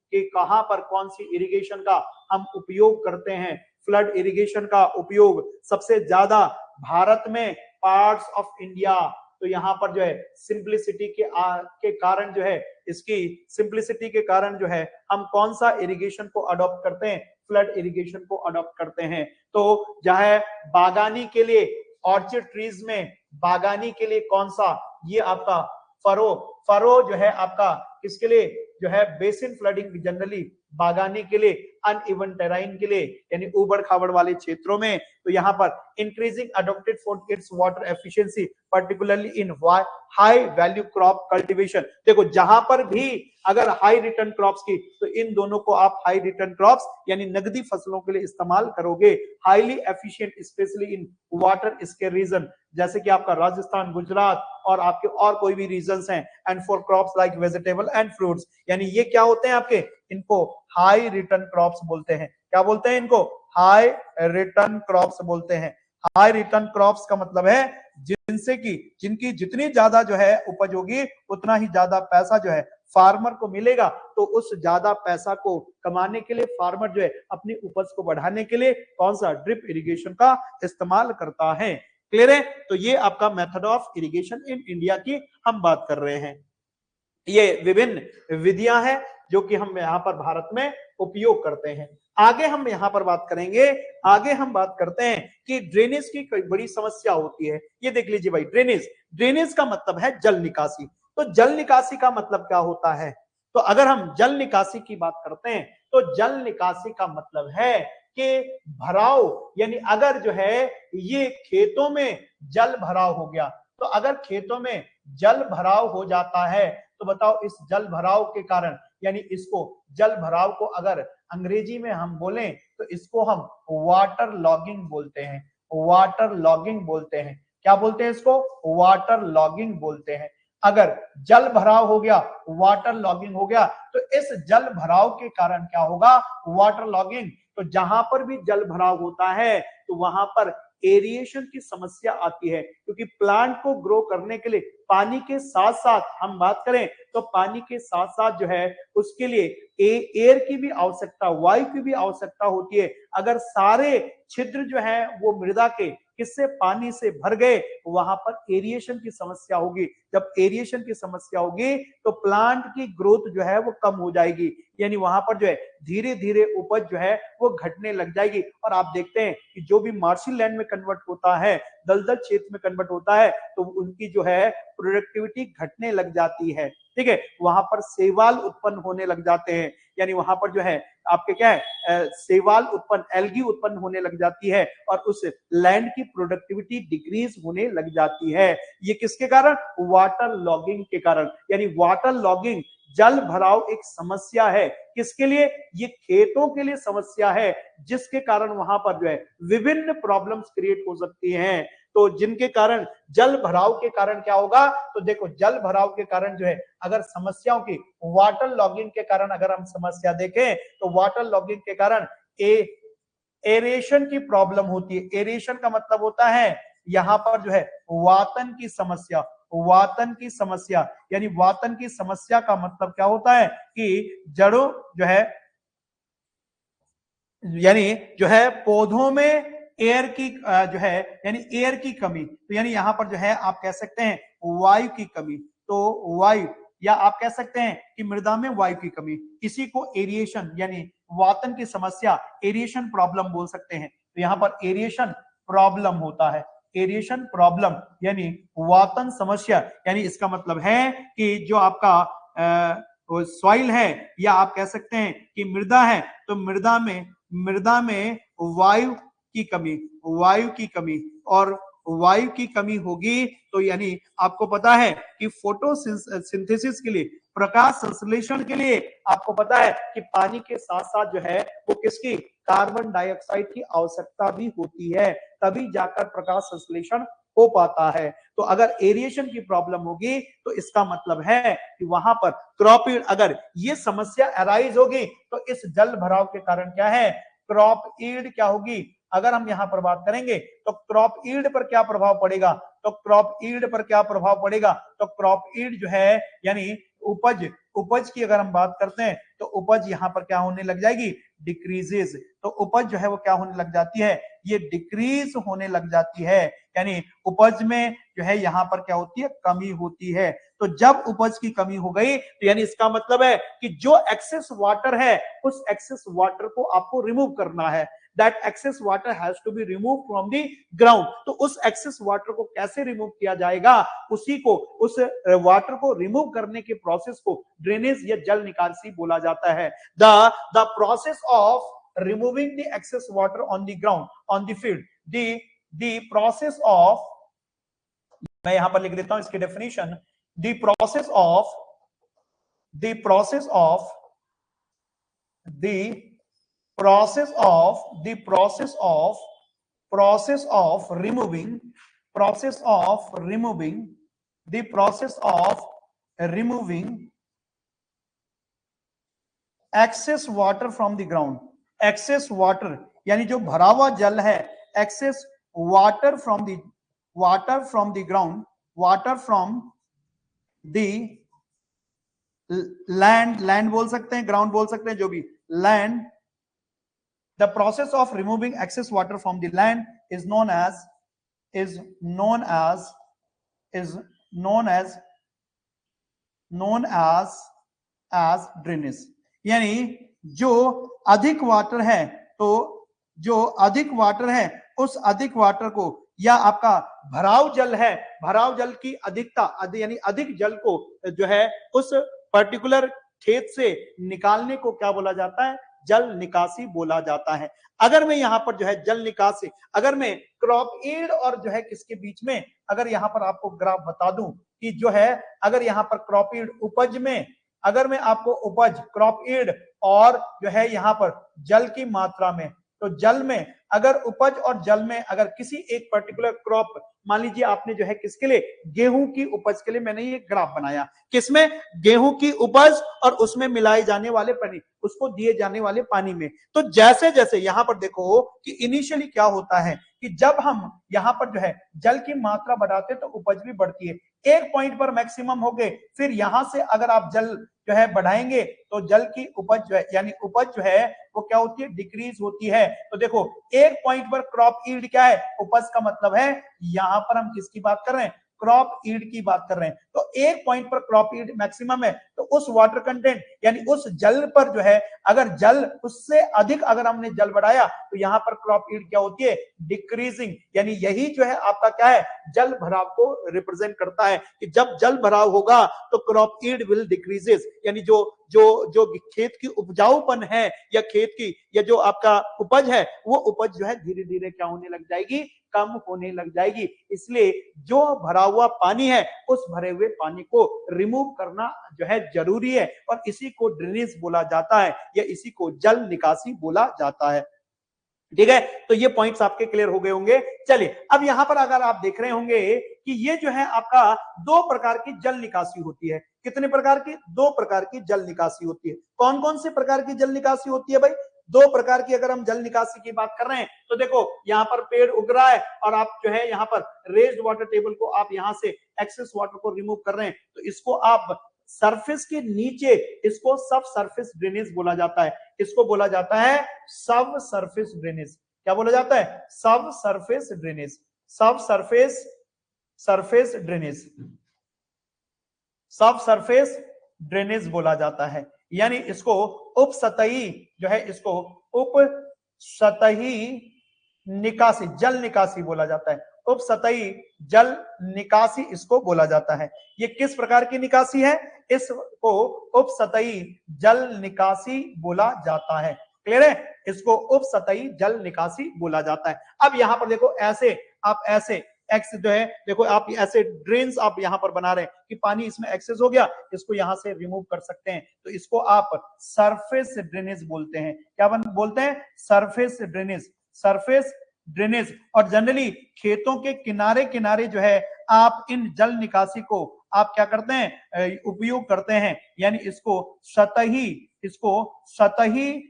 कि कहां पर कौन सी इरिगेशन का हम उपयोग करते हैं। फ्लड इरिगेशन का उपयोग सबसे ज्यादा भारत में पार्ट्स ऑफ इंडिया, तो यहाँ पर जो है सिंप्लिसिटी के कारण जो है, इसकी सिंप्लिसिटी के कारण जो है हम कौन सा इरिगेशन को अडॉप्ट करते हैं, फ्लड इरिगेशन को अडॉप्ट करते हैं। तो जो है बागानी के लिए, ऑर्चिड ट्रीज में बागानी के लिए कौन सा, ये आपका फरो जो है आपका किसके लिए, जो है बेसिन फ्लडिंग, जनरली बागानी के लिए, अनइवन टेराइन के लिए, यानी उबड़ खाबड़ वाले क्षेत्रों में। तो यहाँ पर increasing adopted for its water efficiency particularly in high value crop cultivation. देखो जहां पर भी अगर हाई रिटर्न क्रॉप्स की, तो इन दोनों को आप हाई रिटर्न क्रॉप्स यानी नगदी फसलों के लिए इस्तेमाल करोगे। Highly efficient specially in water scare region, जैसे कि आपका राजस्थान, गुजरात और आपके और कोई भी रीजन्स हैं। And for crops like vegetable and fruits, यानी ये क्या होते हैं आपके, इनको हाई रिटर्न क्रॉप्स बोलते हैं। क्या बोलते हैं इनको, हाई रिटर्न क्रॉप्स बोलते हैं। हाई रिटर्न क्रॉप्स का मतलब है जिनकी जितनी ज्यादा जो है उपज होगी, उतना ही ज्यादा पैसा जो है फार्मर को मिलेगा। तो उस ज्यादा पैसा को कमाने के लिए फार्मर जो है अपनी उपज को बढ़ाने के लिए कौन सा, ड्रिप इरिगेशन का इस्तेमाल करता है। क्लियर है। तो ये आपका method of irrigation in India की हम बात कर रहे हैं। ये विभिन्न विधियां हैं जो कि हम यहाँ पर भारत में उपयोग करते हैं। आगे हम यहाँ पर बात करेंगे, आगे हम बात करते हैं कि ड्रेनेज की कोई बड़ी समस्या होती है। ये देख लीजिए भाई, ड्रेनेज का मतलब है जल निकासी। तो जल निकासी का मतलब क्या होता है, तो अगर हम जल निकासी की बात करते हैं, तो जल निकासी का मतलब है कि भराव, यानी अगर जो है ये खेतों में जल भराव हो गया, तो अगर खेतों में जल भराव हो जाता है, तो बताओ इस जल भराव के कारण, यानी इसको जल भराव को अगर अंग्रेजी में हम बोलें तो इसको हम वाटर लॉगिंग बोलते हैं। वाटर लॉगिंग बोलते हैं। क्या बोलते हैं इसको, वाटर लॉगिंग बोलते हैं। अगर जल भराव हो गया, वाटर लॉगिंग हो गया, तो इस जल भराव के कारण क्या होगा, वाटर लॉगिंग। तो जहां पर भी जल भराव होता है तो वहां पर एरिएशन की समस्या आती है, क्योंकि प्लांट को ग्रो करने के लिए पानी के साथ साथ हम बात करें तो पानी के साथ साथ जो है उसके लिए एयर की भी आवश्यकता, वायु की भी आवश्यकता होती है। अगर सारे छिद्र जो है वो मृदा के किससे, पानी से भर गए, वहां पर एरिएशन की समस्या होगी। जब एरिएशन की समस्या होगी तो प्लांट की ग्रोथ जो है वो कम हो जाएगी, यानी वहां पर जो है धीरे धीरे उपज जो है वो घटने लग जाएगी। और आप देखते हैं कि जो भी मार्शी लैंड में कन्वर्ट होता है, दलदल क्षेत्र में कन्वर्ट होता है, तो उनकी जो है प्रोडक्टिविटी घटने लग जाती है। ठीक है, वहां पर शैवाल उत्पन्न होने लग जाते हैं, यानी वहां पर जो है आपके क्या है, शैवाल उत्पन्न, एल्गी उत्पन्न होने लग जाती है और उस लैंड की प्रोडक्टिविटी डिक्रीज होने लग जाती है। ये किसके कारण, वाटर लॉगिंग के कारण। यानी वाटर लॉगिंग, जल भराव एक समस्या है, किसके लिए, ये खेतों के लिए समस्या है, जिसके कारण वहां पर जो है विभिन्न प्रॉब्लम्स क्रिएट हो सकती हैं। तो जिनके कारण, जल भराव के कारण क्या होगा, तो देखो जल भराव के कारण जो है अगर समस्याओं की, वाटर लॉगिंग के कारण अगर हम समस्या देखें तो वाटर लॉगिंग के कारण एरेशन की प्रॉब्लम होती है। एरेशन का मतलब होता है यहां पर जो है वातन की समस्या, वातन की समस्या, यानी वातन की समस्या का मतलब क्या होता है कि जड़ों जो है, यानी जो है पौधों में एयर की जो है यानी एयर की कमी, तो यानी यहां पर जो है आप कह सकते हैं वायु की कमी। तो वायु, या आप कह सकते हैं कि मृदा में वायु की कमी, इसी को एरिएशन यानी वातन की समस्या, एरिएशन प्रॉब्लम बोल सकते हैं। तो यहाँ पर एरिएशन प्रॉब्लम होता है, एरिएशन प्रॉब्लम यानी वातन समस्या, यानी इसका मतलब है कि जो आपका सॉइल है, या आप कह सकते हैं कि मृदा है, तो मृदा में वायु की कमी, वायु की कमी, और वायु की कमी होगी तो यानी आपको पता है कि फोटोसिंथेसिस के लिए, प्रकाश संश्लेषण के लिए आपको पता है कि पानी के साथ साथ जो है वो किसकी, कार्बन डाइऑक्साइड की आवश्यकता भी होती है, तभी जाकर प्रकाश संश्लेषण हो पाता है। तो अगर एरिएशन की प्रॉब्लम होगी तो इसका मतलब है कि वहां पर क्रॉप ईल्ड, अगर ये समस्या अराइज होगी तो इस जल भराव के कारण क्या है, क्रॉप ईल्ड क्या होगी। अगर हम यहां पर बात करेंगे तो क्रॉप ईल्ड पर क्या प्रभाव पड़ेगा, तो क्रॉप ईल्ड पर क्या प्रभाव पड़ेगा, तो क्रॉप ईल्ड जो है यानी उपज की अगर हम बात करते हैं तो उपज यहां पर क्या होने लग जाएगी, डिक्रीजेस। तो उपज जो है वो क्या होने लग जाती है, ये डिक्रीज होने लग जाती है, यानी उपज में जो है यहां पर क्या होती है, कमी होती है। तो जब उपज की कमी हो गई तो यानी इसका मतलब है कि जो एक्सेस वाटर है उस एक्सेस वाटर को आपको रिमूव करना है। That excess water has to be remove from the ground. तो उस एक्सेस वाटर को कैसे रिमूव किया जाएगा, उसी को, उस वाटर को रिमूव करने के प्रोसेस को ड्रेनेज या जल निकासी बोला जाता है। The process of removing the excess water on the ground, on the field, the process of, मैं यहां पर लिख देता हूं इसकी definition, the process of the process of the process of the process of process of removing process of removing the process of removing excess water from the ground, excess water यानी जो भरा हुआ जल है, excess water from the ground, water from the land बोल सकते हैं, ground बोल सकते हैं, जो भी land, the process of removing excess water from the land is known as drainage. यानी जो अधिक वाटर है, तो जो अधिक वाटर है उस अधिक वाटर को, या आपका भराव जल है, भराव जल की अधिकता यानी अधिक जल को जो है उस पर्टिकुलर खेत से निकालने को क्या बोला जाता है, जल निकासी बोला जाता है। अगर मैं यहां पर जो है जल निकासी, अगर मैं क्रॉप ईल्ड और जो है किसके बीच में, अगर यहां पर आपको ग्राफ बता दूं कि जो है अगर यहां पर क्रॉप ईल्ड उपज में, अगर मैं आपको उपज क्रॉप ईल्ड और जो है यहां पर जल की मात्रा में, तो जल में अगर उपज और जल में अगर किसी एक पर्टिकुलर क्रॉप, मान लीजिए आपने जो है किसके लिए, गेहूं की उपज के लिए मैंने ये ग्राफ बनाया, किसमें, गेहूं की उपज और उसमें मिलाए जाने वाले पानी, उसको दिए जाने वाले पानी में। तो जैसे जैसे यहां पर देखो कि इनिशियली क्या होता है कि जब हम यहां पर जो है जल की मात्रा बढ़ाते तो उपज भी बढ़ती है, एक पॉइंट पर मैक्सिमम हो गए, फिर यहां से अगर आप जल जो है बढ़ाएंगे तो जल की उपज जो है यानी उपज जो है वो क्या होती है, डिक्रीज होती है। तो देखो एक पॉइंट पर क्रॉप ईल्ड क्या है, उपज का मतलब है, यहां पर हम किसकी बात कर रहे हैं, क्रॉप ईल्ड की बात कर रहे हैं। तो एक पॉइंट पर क्रॉप ईल्ड मैक्सिमम है, तो उस वाटर कंटेंट यानी उस जल पर जो है अगर जल उससे अधिक अगर हमने जल बढ़ाया तो यहां पर क्रॉप ईल्ड क्या होती है, डिक्रीजिंग। यानी यही जो है आपका क्या है, जल भराव को रिप्रेजेंट करता है कि जब जल भराव होगा तो क्रॉप ईल्ड विल डिक्रीजेस, यानी जो जो जो खेत की उपजाऊपन है या खेत की या जो आपका उपज है वो उपज जो है धीरे धीरे क्या होने लग जाएगी, कम होने लग जाएगी। इसलिए जो भरा हुआ पानी है उस भरे हुए पानी को रिमूव करना जो है जरूरी है और इसी को ड्रेनेज बोला जाता है या इसी को जल निकासी बोला जाता है। ठीक है, तो ये पॉइंट्स आपके क्लियर हो गए होंगे। चलिए अब यहां पर अगर आप देख रहे होंगे कि ये जो है आपका दो प्रकार की जल निकासी होती है, कितने प्रकार की, दो प्रकार की जल निकासी होती है। कौन कौन से प्रकार की जल निकासी होती है भाई, दो प्रकार की अगर हम जल निकासी की बात कर रहे हैं तो देखो यहाँ पर पेड़ उग रहा है और आप जो है यहाँ पर रेज्ड वाटर टेबल को आप यहाँ से एक्सेस वाटर को रिमूव कर रहे हैं, तो इसको आप सरफेस के नीचे, इसको सब सरफेस ड्रेनेज बोला जाता है, इसको बोला जाता है सब सरफेस ड्रेनेज। क्या बोला जाता है, सब सरफेस ड्रेनेज, सब सरफेस सरफेस ड्रेनेज, सब सरफेस ड्रेनेज बोला जाता है। यानी इसको उपसतही जो है, इसको उपसतही निकासी, जल निकासी बोला जाता है, उपसतही जल निकासी इसको बोला जाता है। ये किस प्रकार की निकासी है, इसको उपसतही जल निकासी बोला जाता है। क्लियर है, इसको उपसतही जल निकासी बोला जाता है। अब यहां पर देखो ऐसे आप ऐसे एक्स जो है देखो आप ऐसे ड्रेन्स आप यहां पर बना रहे हैं कि पानी इसमें एक्सेस हो गया, इसको यहां से रिमूव कर सकते हैं, तो इसको आप सरफेस ड्रेनेज बोलते हैं। क्या बोलते हैं, सरफेस ड्रेनेज, सरफेस ड्रेनेज। और जनरली खेतों के किनारे किनारे जो है आप इन जल निकासी को आप क्या करते हैं, उपयोग करते हैं, यानी इसको सतही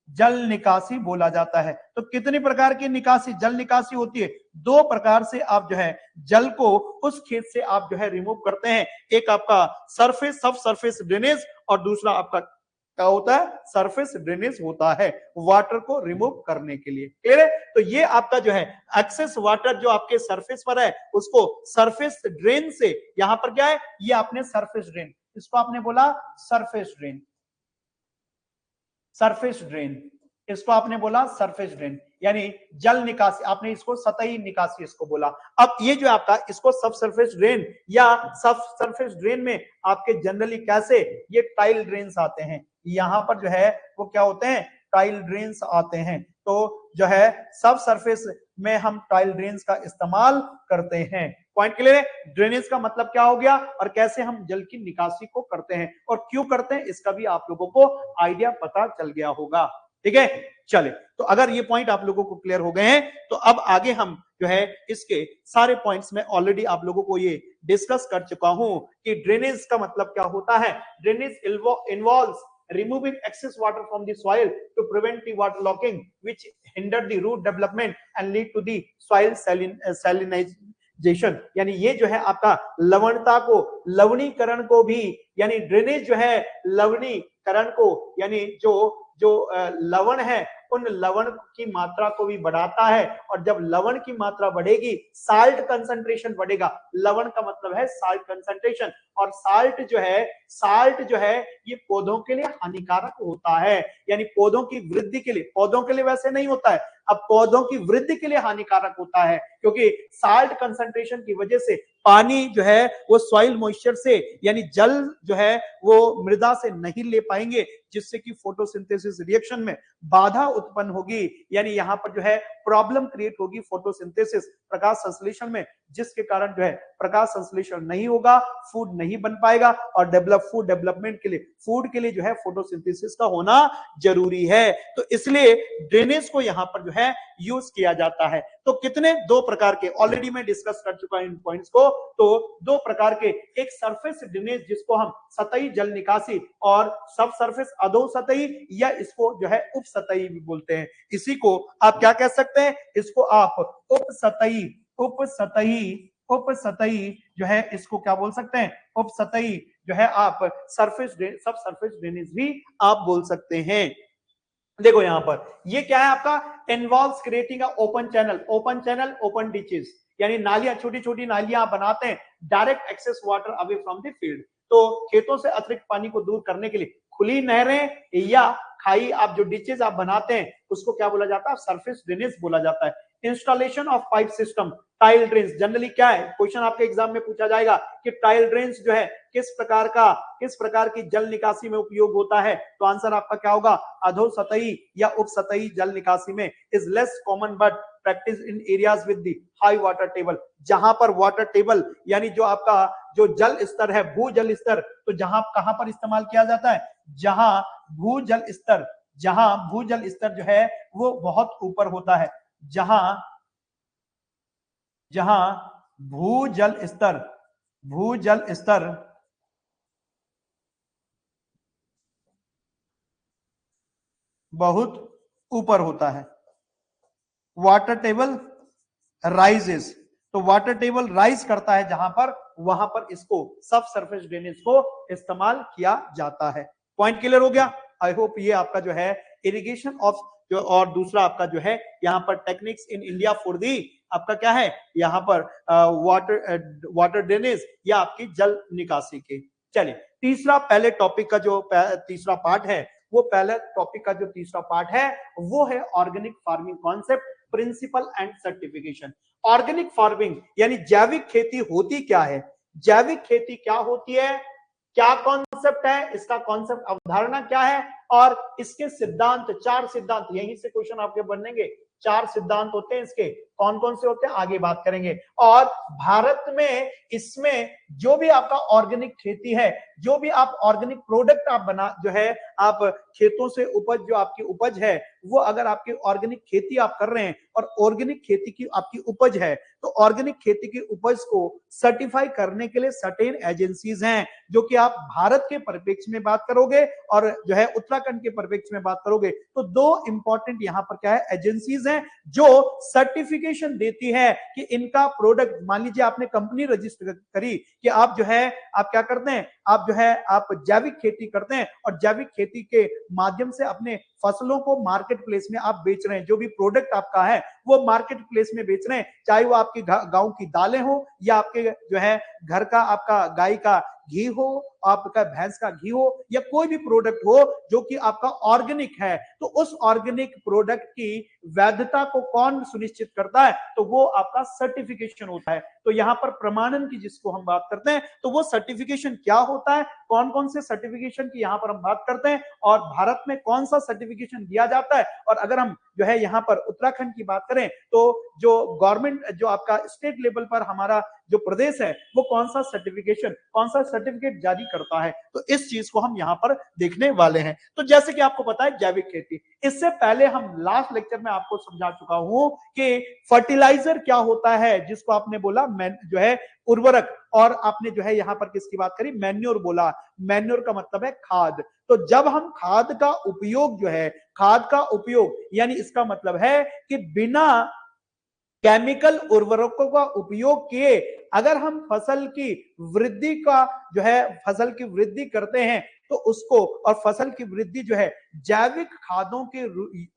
जल निकासी बोला जाता है। तो कितनी प्रकार की निकासी, जल निकासी होती है, दो प्रकार से आप जो है जल को उस खेत से आप जो है रिमूव करते हैं, एक आपका सरफेस सब सरफेस ड्रेनेज और दूसरा आपका क्या होता है, सरफेस ड्रेनेज होता है, वाटर को रिमूव करने के लिए। क्लियर है, तो ये आपका जो है एक्सेस वाटर जो आपके सरफेस पर है उसको सरफेस ड्रेन से, यहां पर क्या है, ये आपने सरफेस ड्रेन, इसको आपने बोला सरफेस ड्रेन, सरफेस ड्रेन, इसको आपने बोला सरफेस ड्रेन, यानी जल निकासी, आपने इसको सतही निकासी इसको बोला। अब ये जो आपका इसको सब सरफेस ड्रेन या सब सरफेस ड्रेन में आपके जनरली कैसे ये टाइल ड्रेन्स आते हैं, यहां पर जो है वो क्या होते हैं, टाइल ड्रेन्स आते हैं। तो जो है सब सरफेस में हम टाइल ड्रेन्स का इस्तेमाल करते हैं। पॉइंट क्लियर है, ड्रेनेज का मतलब क्या हो गया और कैसे हम जल की निकासी को करते हैं और क्यों करते हैं, इसका भी आप लोगों को आइडिया पता चल गया होगा। ठीक है, चले, तो अगर ये पॉइंट आप लोगों को क्लियर हो गए हैं तो अब आगे हम जो है इसके सारे पॉइंट्स में ऑलरेडी आप लोगों को ये डिस्कस कर चुका हूं कि ड्रेनेज का मतलब क्या होता है। Drainage involves removing excess water from the soil to prevent the water locking which hinder the root development and lead to the soil salinization। यानी ये जो है आपका लवणता को, लवणीकरण को भी, यानी ड्रेनेज जो है लवणीकरण को, यानी जो जो लवण है उन लवण की मात्रा को भी बढ़ाता है, और जब लवण की मात्रा बढ़ेगी साल्ट कंसंट्रेशन बढ़ेगा। लवण का मतलब है साल्ट कंसंट्रेशन, और साल्ट जो है ये पौधों के लिए हानिकारक होता है, यानी पौधों की वृद्धि के लिए, पौधों के लिए वैसे नहीं होता है, अब पौधों की वृद्धि के लिए हानिकारक होता है, क्योंकि साल्ट कंसंट्रेशन की वजह से पानी जो है वो सॉइल मॉइस्चर से, यानी जल जो है वो मृदा से नहीं ले पाएंगे, जिससे कि फोटोसिंथेसिस रिएक्शन में बाधा उत्पन्न होगी, यानी यहाँ पर जो है प्रॉब्लम क्रिएट होगी फोटोसिंथेसिस, प्रकाश संश्लेषण में, जिसके कारण जो है प्रकाश संश्लेषण नहीं होगा, फूड नहीं बन पाएगा और फूड डेवलपमेंट के लिए, फूड के लिए जो है फोटोसिंथेसिस का होना जरूरी है। तो इसलिए ड्रेनेज को यहां पर जो है यूज किया जाता है। तो कितने, दो प्रकार के, ऑलरेडी मैं डिस्कस कर चुका हूं इन पॉइंट्स को। तो दो प्रकार के, एक सरफेस ड्रेनेज जिसको हम सतही जल निकासी और सब सरफेस अधो सतही या इसको जो है उप सतही भी बोलते हैं। इसी को आप क्या कह सकते हैं, इसको आप उप सतही जो है इसको क्या बोल सकते हैं, उप सतही जो है आप सब सरफेस ड्रेनेज भी आप बोल सकते हैं। देखो यहां पर ये क्या है आपका, involves creating a open channel open ditches, यानी नालियां, छोटी छोटी नालियां आप बनाते हैं, direct excess water away from the field. तो खेतों से अतिरिक्त पानी को दूर करने के लिए खुली नहरें या खाई, आप जो डिचेस आप बनाते हैं उसको क्या बोला जाता है, सरफेस ड्रेनेज बोला जाता है। Installation of pipe system, tile drains, generally क्या है, क्वेश्चन आपके एग्जाम में पूछा जाएगा कि टाइल ड्रेन्स जो है किस प्रकार की जल निकासी में उपयोग होता है। तो आंसर आपका क्या होगा, अधो सतही या उप सतही जल निकासी में। Is less common but practice in areas with the high water table, जहां पर वाटर टेबल यानी जो आपका जो जल स्तर है, भूजल स्तर, तो जहां कहां पर इस्तेमाल किया जाता है, जहां भूजल स्तर जो है वो बहुत ऊपर होता है, जहां भूजल स्तर बहुत ऊपर होता है। वाटर टेबल राइजेस, तो वाटर टेबल राइज करता है जहां पर, वहां पर इसको सब सरफेस ड्रेनेज को इस्तेमाल किया जाता है। पॉइंट क्लियर हो गया? आई होप ये आपका जो है इरिगेशन ऑफ जो, और दूसरा आपका जो है यहाँ पर techniques in India for the, आपका क्या है यहाँ पर वाटर ड्रेनेज या आपकी जल निकासी के। चलिए तीसरा, पहले टॉपिक का जो तीसरा पार्ट है, वो पहले टॉपिक का जो तीसरा पार्ट है वो है organic farming concept, principle and certification. Organic farming यानी जैविक खेती होती क्या है, जैविक खेती क्या होती है, क्या कॉन्सेप्ट है इसका, कॉन्सेप्ट अवधारणा क्या है, और इसके सिद्धांत, 4 सिद्धांत, यहीं से क्वेश्चन आपके बनेंगे। 4 सिद्धांत होते हैं इसके, कौन कौन से होते हैं आगे बात करेंगे। और भारत में इसमें जो भी आपका ऑर्गेनिक खेती है, जो भी आप ऑर्गेनिक प्रोडक्ट आप बना जो है आप खेतों से उपज, जो आपकी उपज है वो अगर आपकी ऑर्गेनिक खेती आप कर रहे हैं और ऑर्गेनिक खेती की आपकी उपज है, तो ऑर्गेनिक खेती की उपज को सर्टिफाई करने के लिए सर्टेन एजेंसीज हैं, जो कि आप भारत के परिप्रेक्ष्य में बात करोगे और जो है उत्तराखंड के परिप्रेक्ष्य में बात करोगे तो 2 इंपॉर्टेंट यहां पर क्या है, एजेंसीज हैं जो सर्टिफिकेशन देती है कि इनका प्रोडक्ट, मान लीजिए आपने कंपनी रजिस्टर करी कि आप जो है आप क्या करते हैं, आप जो है आप जैविक खेती करते हैं और जैविक खेती के माध्यम से अपने फसलों को मार्केट प्लेस में आप बेच रहे हैं, जो भी प्रोडक्ट आपका है वो मार्केट प्लेस में बेच रहे हैं, चाहे वो आपकी गांव की दालें हो या आपके जो है घर का आपका गाय का घी हो, आपका भैंस का घी हो, या कोई भी प्रोडक्ट हो जो कि आपका ऑर्गेनिक है, तो उस ऑर्गेनिक प्रोडक्ट की वैधता को कौन सुनिश्चित करता है, तो वो आपका सर्टिफिकेशन होता है। तो यहाँ पर प्रमाणन की जिसको हम बात करते हैं, तो वो सर्टिफिकेशन क्या होता है, कौन कौन से सर्टिफिकेशन की यहाँ पर हम बात करते हैं और भारत में कौन सा सर्टिफिकेशन दिया जाता है। और अगर हम जो है यहाँ पर उत्तराखंड की बात करें तो जो गवर्नमेंट, जो आपका स्टेट लेवल पर हमारा जो प्रदेश है वो कौन सा सर्टिफिकेट जारी करता है, तो इस चीज को हम यहाँ पर देखने वाले हैं। तो जैसे कि आपको पता है जैविक खेती, इससे पहले हम लास्ट लेक्चर में आपको समझा चुका हूं कि फर्टिलाइजर क्या होता है, जिसको आपने बोला जो है उर्वरक, और आपने जो है यहाँ पर किसकी बात करी, मैन्योर बोला। मैन्योर का मतलब है खाद। तो जब हम खाद का उपयोग जो है, खाद का उपयोग यानी इसका मतलब है कि बिना केमिकल उर्वरकों का उपयोग किए अगर हम फसल की वृद्धि का जो है फसल की वृद्धि करते हैं तो उसको, और फसल की वृद्धि जो है जैविक खादों के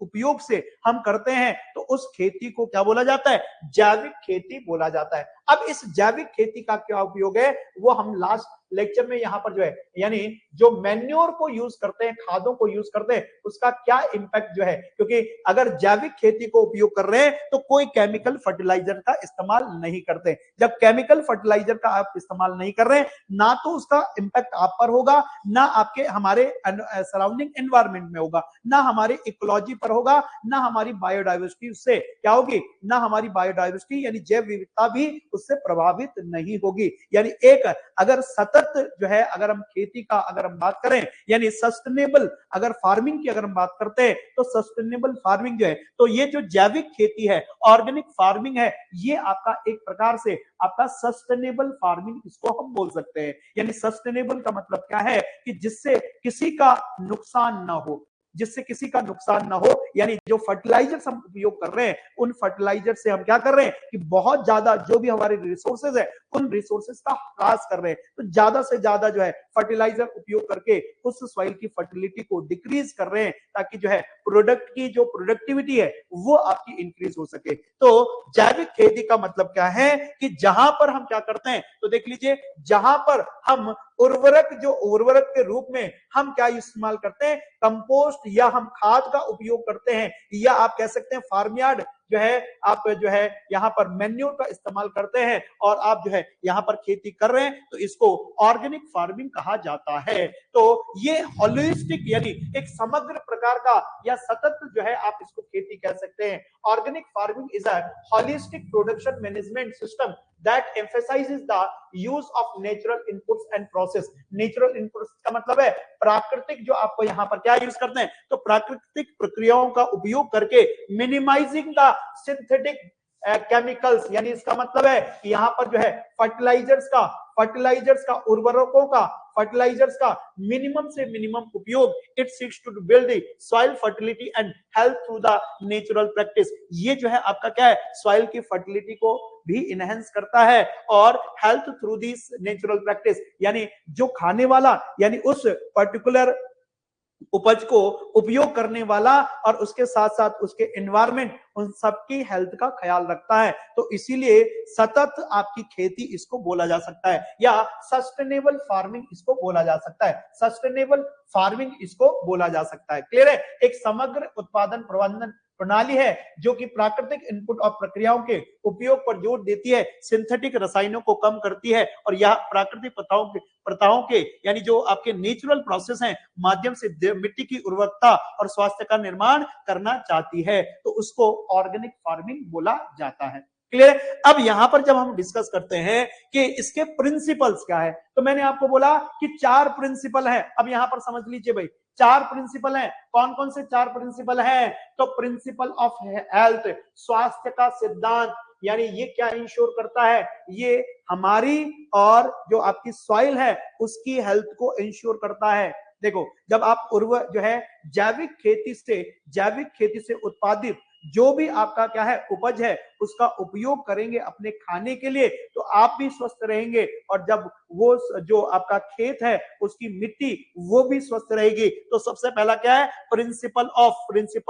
उपयोग से हम करते हैं, तो उस खेती को क्या बोला जाता है, जैविक खेती बोला जाता है। अब इस जैविक खेती का क्या उपयोग है वो हम लास्ट लेक्चर में यहाँ पर जो है, यानी जो मैन्योर को यूज करते हैं, खादों को यूज करते हैं, उसका क्या इंपैक्ट जो है, क्योंकि अगर जैविक खेती को उपयोग कर रहे हैं तो कोई केमिकल फर्टिलाइजर का इस्तेमाल नहीं करते। जब केमिकल फर्टिलाइजर का आप इस्तेमाल नहीं कर रहे हैं, ना तो उसका इंपैक्ट आप पर होगा, ना आपके हमारे सराउंडिंग एनवायरमेंट में होगा, ना हमारे इकोलॉजी पर होगा, ना हमारी बायोडाइवर्सिटी उससे क्या होगी, ना हमारी बायोडाइवर्सिटी यानी जैव विविधता भी उससे प्रभावित नहीं होगी। यानी एक अगर सतत जो है अगर हम खेती का अगर हम बात करें यानी सस्टेनेबल अगर फार्मिंग की अगर हम बात करते हैं तो सस्टेनेबल फार्मिंग जो है तो ये जो जैविक खेती है, ऑर्गेनिक फार्मिंग है, ये आपका एक प्रकार से आपका सस्टेनेबल फार्मिंग इसको हम बोल सकते हैं। यानी सस्टेनेबल का मतलब क्या है कि जिससे किसी का नुकसान ना हो, जिससे किसी का नुकसान ना हो, यानी जो फर्टिलाइजर्स हम उपयोग कर रहे हैं उन फर्टिलाइजर से हम क्या कर रहे हैं कि बहुत ज्यादा जो भी हमारे रिसोर्सेज है उन रिसोर्सेज का ह्रास कर रहे हैं। तो ज्यादा से ज्यादा जो है फर्टिलाइजर उपयोग करके उस सॉइल की फर्टिलिटी को डिक्रीज कर रहे हैं ताकि जो है प्रोडक्ट की जो प्रोडक्टिविटी है वो आपकी इंक्रीज हो सके। तो जैविक खेती का मतलब क्या है कि जहां पर हम क्या करते हैं तो देख लीजिए, जहां पर हम उर्वरक के रूप में हम क्या इस्तेमाल करते हैं, कंपोस्ट या हम खाद का उपयोग करते हैं, या आप कह सकते हैं फार्म यार्ड जो है आप जो है यहाँ पर मैन्योर का इस्तेमाल करते हैं और आप जो है यहाँ पर खेती कर रहे हैं, तो इसको ऑर्गेनिक फार्मिंग कहा जाता है। तो ये होलिस्टिक यानी एक समग्र प्रकार का या सतत जो है आप इसको खेती कह सकते हैं। Organic farming is a holistic production management system that emphasizes the use of natural inputs and process। Natural inputs का मतलब है प्राकृतिक, जो आपको यहाँ पर क्या यूज करते हैं तो प्राकृतिक प्रक्रियाओं का उपयोग करके मिनिमाइजिंग द सिंथेटिक केमिकल्स, यानी इसका मतलब है कि यहाँ पर जो है फर्टिलाइजर्स का उर्वरकों का फर्टिलाइजर्स का मिनिमम से मिनिमम उपयोग। It seeks to build the soil fertility and health through the natural practice. ये जो है आपका क्या है सॉइल की फर्टिलिटी को भी इनहेंस करता है और health through this natural practice, यानी जो खाने वाला यानी उस पर्टिकुलर उपज को उपयोग करने वाला और उसके साथ साथ उसके एनवायरमेंट उन सबकी हेल्थ का ख्याल रखता है। तो इसीलिए सतत आपकी खेती इसको बोला जा सकता है या सस्टेनेबल फार्मिंग इसको बोला जा सकता है, सस्टेनेबल फार्मिंग इसको बोला जा सकता है। क्लियर है? एक समग्र उत्पादन प्रबंधन प्रणाली है जो कि प्राकृतिक इनपुट और प्रक्रियाओं के उपयोग पर जोर देती है, सिंथेटिक रसायनों को कम करती है और यह प्राकृतिक प्रथाओं के यानी जो आपके नेचुरल प्रोसेस हैं माध्यम से मिट्टी की उर्वरकता और स्वास्थ्य का निर्माण करना चाहती है, तो उसको ऑर्गेनिक फार्मिंग बोला जाता है। क्लियर? अब यहां पर जब हम डिस्कस करते हैं कि इसके प्रिंसिपल्स क्या है, तो मैंने आपको बोला कि 4 प्रिंसिपल है। अब यहां पर समझ लीजिए भाई, 4 प्रिंसिपल हैं। कौन कौन से 4 प्रिंसिपल हैं? तो प्रिंसिपल ऑफ हेल्थ, स्वास्थ्य का सिद्धांत, यानी ये क्या इंश्योर करता है, ये हमारी और जो आपकी सॉइल है उसकी हेल्थ को इंश्योर करता है। देखो, जब आप उर्वर जो है जैविक खेती से उत्पादित जो भी आपका क्या है उपज है उसका उपयोग करेंगे अपने खाने के लिए, तो आप भी स्वस्थ रहेंगे और जब वो जो आपका खेत है उसकी मिट्टी वो भी स्वस्थ रहेगी। तो सबसे पहला क्या है, principal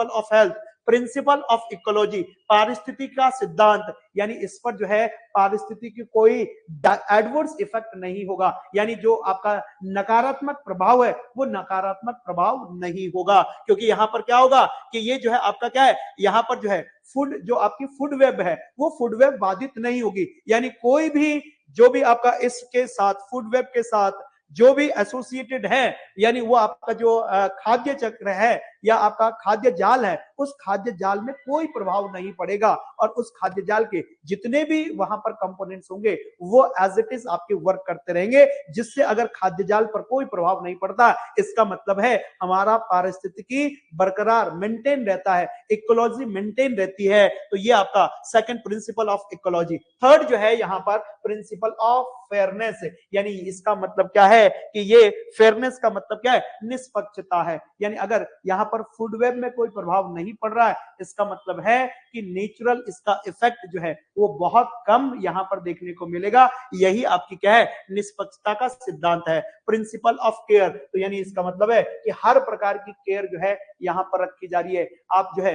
of health, principle of ecology, पारिस्थितिकी का सिद्धांत, यानी इस पर जो है पारिस्थितिकी की कोई एडवर्स इफेक्ट नहीं होगा, यानी जो आपका नकारात्मक प्रभाव है वो नकारात्मक प्रभाव नहीं होगा, क्योंकि यहां पर क्या होगा कि ये जो है आपका क्या है, यहां पर जो है फूड जो आपकी फूड वेब है वो फूड वेब बाधित नहीं होगी, यानी कोई भी जो भी आपका इसके साथ फूड वेब के साथ जो भी एसोसिएटेड है, यानी वो आपका जो खाद्य चक्र है या आपका खाद्य जाल है, उस खाद्य जाल में कोई प्रभाव नहीं पड़ेगा और उस खाद्य जाल के जितने भी वहां पर कंपोनेंट्स होंगे वो एज इट इज आपके वर्क करते रहेंगे, जिससे अगर खाद्य जाल पर कोई प्रभाव नहीं पड़ता, इसका मतलब है हमारा पारिस्थितिकी बरकरार मेंटेन रहता है, इकोलॉजी मेंटेन रहती है। तो ये आपका second principal of ecology. Third जो है यहाँ पर प्रिंसिपल ऑफ फेयरनेस, यानी इसका मतलब क्या है कि ये फेयरनेस का मतलब क्या है, निष्पक्षता है, यानी अगर यहाँ पर फूड वेब में कोई प्रभाव नहीं पड़ रहा है, इसका मतलब है कि नेचुरल इसका इफेक्ट जो है वो बहुत कम यहाँ पर देखने को मिलेगा। यही आपकी क्या है, निष्पक्षता का सिद्धांत है, प्रिंसिपल ऑफ केयर। तो यानी इसका मतलब है कि हर प्रकार की केयर जो है यहाँ पर रखी जा रही है। आप जो है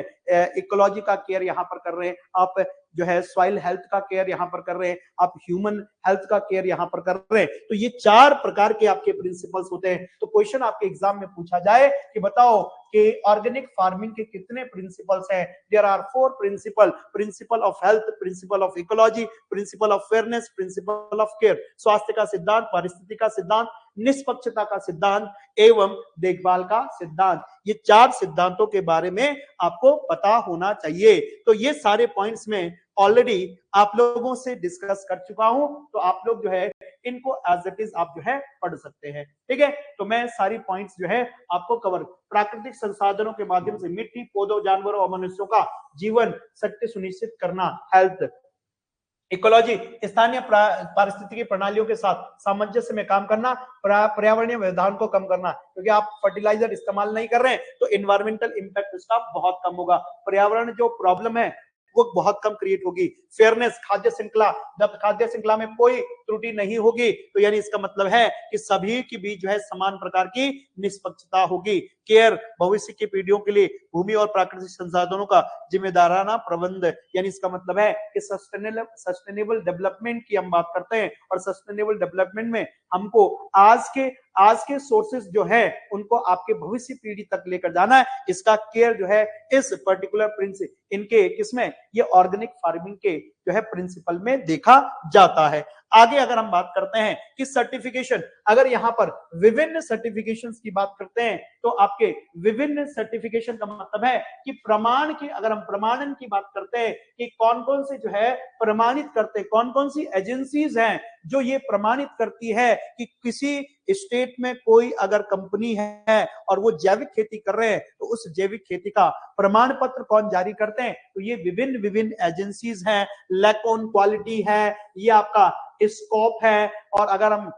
इकोलॉजी का केयर यहाँ पर कर रहे हैं, आप जो है सॉइल हेल्थ का केयर यहाँ पर कर रहे हैं, आप ह्यूमन हेल्थ का केयर यहाँ पर कर रहे हैं। तो ये 4 प्रकार के आपके प्रिंसिपल्स होते हैं। तो क्वेश्चन आपके एग्जाम में पूछा जाए कि बताओ कि ऑर्गेनिक फार्मिंग के कितने प्रिंसिपल्स हैं? There are 4 principle, principle of health, principle of ecology, principle of fairness, principle of care, स्वास्थ्य का सिद्धांत, पारिस्थितिकी का सिद्धांत, निष्पक्षता का सिद्धांत एवं देखभाल का सिद्धांत। ये 4 सिद्धांतों के बारे में आपको पता होना चाहिए। तो ये सारे पॉइंट्स में ऑलरेडी आप लोगों से डिस्कस कर चुका हूं, तो आप लोग जो है इनको एज इट इज आप जो है पढ़ सकते हैं। ठीक है, तो मैं सारी पॉइंट्स जो है आपको कवर, प्राकृतिक संसाधनों के माध्यम से मिट्टी, पौधों, जानवरों और मनुष्यों का जीवन सत्य सुनिश्चित करना, हेल्थ, इकोलॉजी, स्थानीय पारिस्थितिकी प्रणालियों के साथ सामंजस्य में काम करना, पर्यावरणीय व्यवधान को कम करना, क्योंकि आप फर्टिलाइजर इस्तेमाल नहीं कर रहे हैं तो इन्वायरमेंटल इंपैक्ट उसका बहुत कम होगा, पर्यावरण जो प्रॉब्लम है वो बहुत कम क्रिएट होगी। फेयरनेस, खाद्य श्रृंखला, जब खाद्य श्रृंखला में कोई त्रुटि नहीं होगी तो यानी इसका मतलब है कि सभी के बीच जो है समान प्रकार की निष्पक्षता होगी। केयर, भविष्य की पीढ़ियों के लिए भूमि और प्राकृतिक संसाधनों का जिम्मेदाराना प्रबंध, यानी इसका मतलब है कि सस्टेनेबल डेवलपमेंट की हम बात करते हैं और सस्टेनेबल डेवलपमेंट में हमको आज के सोर्सेज जो है उनको आपके भविष्य पीढ़ी तक लेकर जाना है। इसका केयर जो है इस पर्टिकुलर प्रिंसिपल इनके किसमें, ये ऑर्गेनिक फार्मिंग के जो है प्रिंसिपल में देखा जाता है। आगे अगर हम बात करते हैं कि सर्टिफिकेशन, अगर यहां पर विभिन्न सर्टिफिकेशंस की बात करते हैं तो आपके विभिन्न सर्टिफिकेशन का मतलब है कि प्रमाण की, अगर हम प्रमाणन की बात करते हैं कि कौन कौन से जो है प्रमाणित करते हैं, कौन कौन सी एजेंसीज हैं जो ये प्रमाणित करती है कि किसी स्टेट में कोई अगर कंपनी है और वो जैविक खेती कर रहे हैं तो उस जैविक खेती का प्रमाण पत्र कौन जारी करते हैं, तो ये विभिन्न विभिन्न एजेंसीज हैं। लैकॉन क्वालिटी है, ये आपका स्कोप है, और अगर हम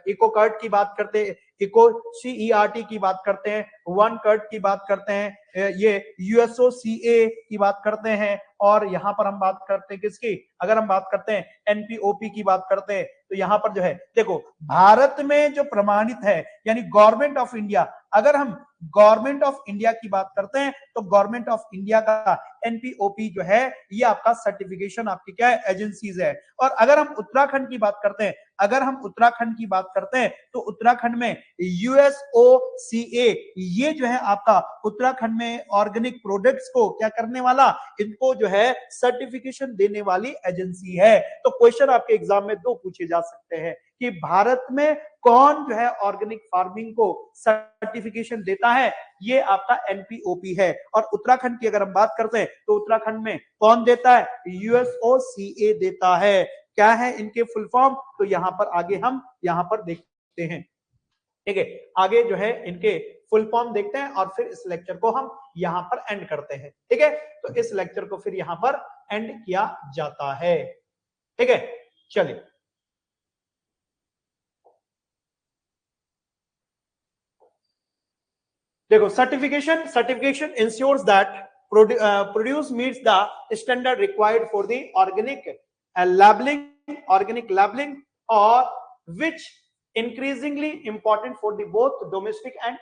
इकोकर्ट की बात करते हैं, इको CERT की बात करते हैं, वन कर्ट की बात करते हैं, ये USOCA की बात करते हैं, और यहां पर हम बात करते हैं किसकी, अगर हम बात करते हैं NPOP की बात करते हैं तो यहां पर जो है देखो भारत में जो प्रमाणित है यानी गवर्नमेंट ऑफ इंडिया, अगर हम गवर्नमेंट ऑफ इंडिया की बात करते हैं तो गवर्नमेंट ऑफ इंडिया का NPOP जो है ये आपका सर्टिफिकेशन आपकी क्या है, एजेंसीज है। और अगर हम उत्तराखंड की बात करते हैं, अगर हम उत्तराखंड की बात करते हैं तो उत्तराखंड में USOCA, ये जो है आपका उत्तराखंड में ऑर्गेनिक प्रोडक्ट्स को क्या करने वाला, इनको जो है सर्टिफिकेशन देने वाली एजेंसी है। तो क्वेश्चन आपके एग्जाम में 2 पूछे जा सकते हैं कि भारत में कौन जो है ऑर्गेनिक फार्मिंग को सर्टिफिकेशन देता है, ये आपका NPOP है। और उत्तराखंड की अगर हम बात करते हैं तो उत्तराखंड में कौन देता है, USOCA देता है। क्या है इनके फुल फॉर्म, तो यहां पर आगे हम यहां पर देखते हैं। ठीक है, आगे जो है इनके फुल फॉर्म देखते हैं और फिर इस लेक्चर को हम यहां पर एंड करते हैं। ठीक है, तो इस लेक्चर को फिर यहां पर एंड किया जाता है। ठीक है, चलिए देखो, certification ensures that produce meets the standard required for the organic labelling और which increasingly important for the both domestic and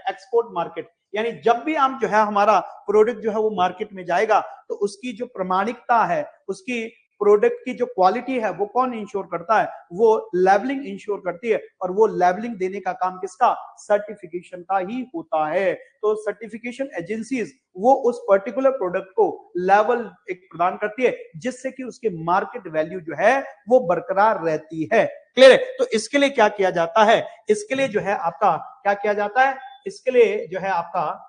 export market. यानी जब भी हम जो है हमारा प्रोडक्ट जो है वो मार्केट में जाएगा तो उसकी जो प्रमाणिकता है, उसकी प्रोडक्ट की जो क्वालिटी है वो कौन इंश्योर करता है, वो लेबलिंग इंश्योर करती है। और वो लेबलिंग देने का काम किसका, सर्टिफिकेशन का ही होता है। तो सर्टिफिकेशन एजेंसीज वो उस पर्टिकुलर प्रोडक्ट को लेवल एक प्रदान करती है जिससे कि उसके मार्केट वैल्यू जो है वो बरकरार रहती है। क्लियर है, तो इसके लिए क्या किया जाता है, इसके लिए जो है आपका क्या किया जाता है, इसके लिए जो है आपका,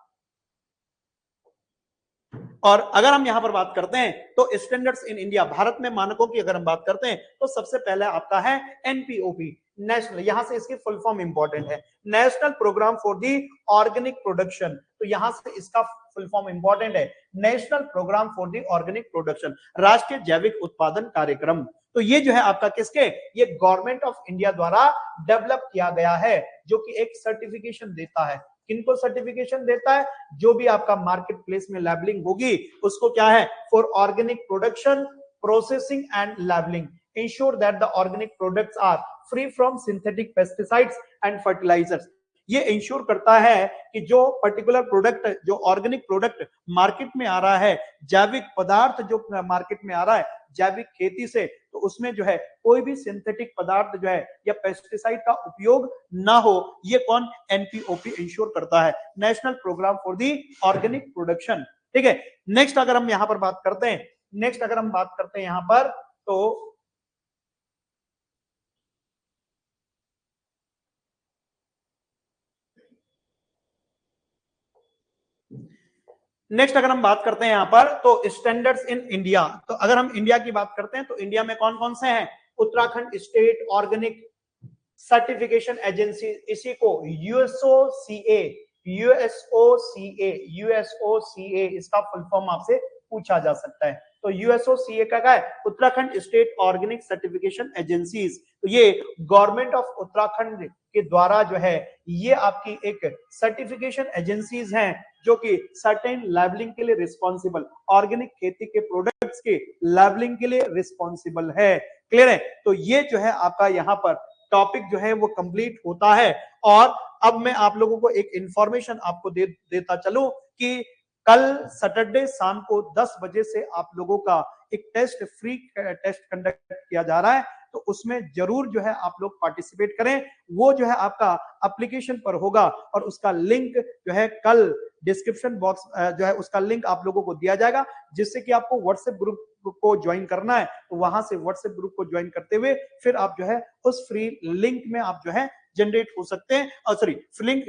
और अगर हम यहां पर बात करते हैं तो स्टैंडर्ड्स इन इंडिया, भारत में मानकों की अगर हम बात करते हैं तो सबसे पहले आपका है NPOP, नेशनल, यहां से इसकी फुल फॉर्म इंपॉर्टेंट है, national program for the organic production. तो यहां से इसका फुल फॉर्म इंपॉर्टेंट है, national program for the organic production, राष्ट्रीय जैविक उत्पादन कार्यक्रम। तो ये जो है आपका किसके, ये गवर्नमेंट ऑफ इंडिया द्वारा डेवलप किया गया है, जो कि एक सर्टिफिकेशन देता है। किनको सर्टिफिकेशन देता है, जो भी आपका मार्केट प्लेस में लेबलिंग होगी उसको क्या है, for organic production, processing and labeling, ensure that the organic products are free from synthetic pesticides and fertilizers. ये इंश्योर करता है कि जो पर्टिकुलर प्रोडक्ट, जो ऑर्गेनिक प्रोडक्ट मार्केट में आ रहा है, जैविक पदार्थ जो मार्केट में आ रहा है जैविक खेती से, तो उसमें जो है कोई भी सिंथेटिक पदार्थ जो है या पेस्टिसाइड का उपयोग ना हो। ये कौन, NPOP इंश्योर करता है, national program for the organic production. ठीक है, नेक्स्ट अगर हम यहां पर बात करते हैं, नेक्स्ट अगर हम बात करते हैं यहां पर, तो नेक्स्ट अगर हम बात करते हैं यहां पर, तो स्टैंडर्ड्स इन इंडिया, तो अगर हम इंडिया की बात करते हैं तो इंडिया में कौन कौन से हैं? Uttarakhand state organic certification agency, इसी को यूएसओसीए, यूएसओसीए इसका फुल फॉर्म आपसे पूछा जा सकता है। तो यूएसओसीए का क्या है? Uttarakhand state organic certification agencies. तो ये गवर्नमेंट ऑफ उत्तराखंड के द्वारा जो है ये आपकी एक सर्टिफिकेशन एजेंसीज हैं जो कि सर्टेन लेबलिंग के लिए रिस्पॉन्सिबल, ऑर्गेनिक खेती के प्रोडक्ट्स के लेबलिंग के लिए रिस्पॉन्सिबल है। क्लियर है? तो ये जो है आपका यहाँ पर टॉपिक जो है वो कंप्लीट होता है। और अब मैं आप लोगों को एक इंफॉर्मेशन आपको देता चलूं कि कल सैटरडे शाम को 10 बजे से आप लोगों का एक टेस्ट, फ्री टेस्ट कंडक्ट किया जा रहा है, तो उसमें जरूर जो है आप लोग पार्टिसिपेट करें। वो जो है आपका एप्लीकेशन पर होगा और उसका लिंक जो है कल डिस्क्रिप्शन बॉक्स जो है उसका लिंक आप लोगों को दिया जाएगा, जिससे कि आपको व्हाट्सएप ग्रुप को ज्वाइन करना है। तो वहां से व्हाट्सएप ग्रुप को ज्वाइन करते हुए फिर आप जो है उस फ्री लिंक में आप जो है जनरेट हो सकते हैं, और सॉरी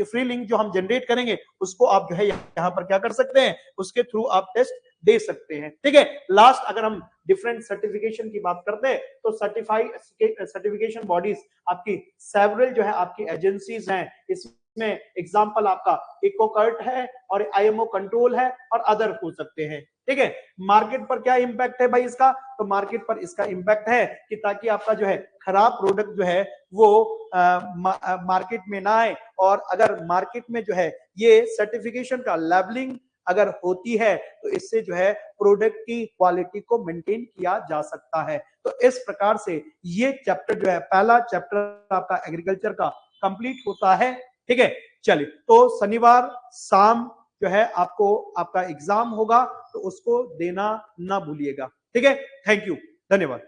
फ्री लिंक जो हम जनरेट करेंगे उसको आप जो है यहाँ पर क्या कर सकते हैं, उसके थ्रू आप टेस्ट दे सकते हैं। ठीक है। लास्ट अगर हम डिफरेंट सर्टिफिकेशन की बात करते हैं तो सर्टिफिकेशन बॉडीज आपकी सेवरल जो है आपकी एजेंसीज हैं। इसमें एग्जांपल आपका इकोकर्ट है और आईएमओ कंट्रोल है और अदर हो सकते हैं। ठीक है। मार्केट पर क्या इंपैक्ट है भाई इसका? तो मार्केट पर इसका इंपैक्ट है कि ताकि आपका जो है खराब प्रोडक्ट जो है वो मार्केट में ना आए, और अगर मार्केट में जो है ये सर्टिफिकेशन का लेबलिंग अगर होती है तो इससे जो है प्रोडक्ट की क्वालिटी को मेंटेन किया जा सकता है। तो इस प्रकार से ये चैप्टर जो है, पहला चैप्टर आपका एग्रीकल्चर का कंप्लीट होता है। ठीक है। चलिए, तो शनिवार शाम जो है आपको आपका एग्जाम होगा, तो उसको देना ना भूलिएगा। ठीक है। थैंक यू, धन्यवाद।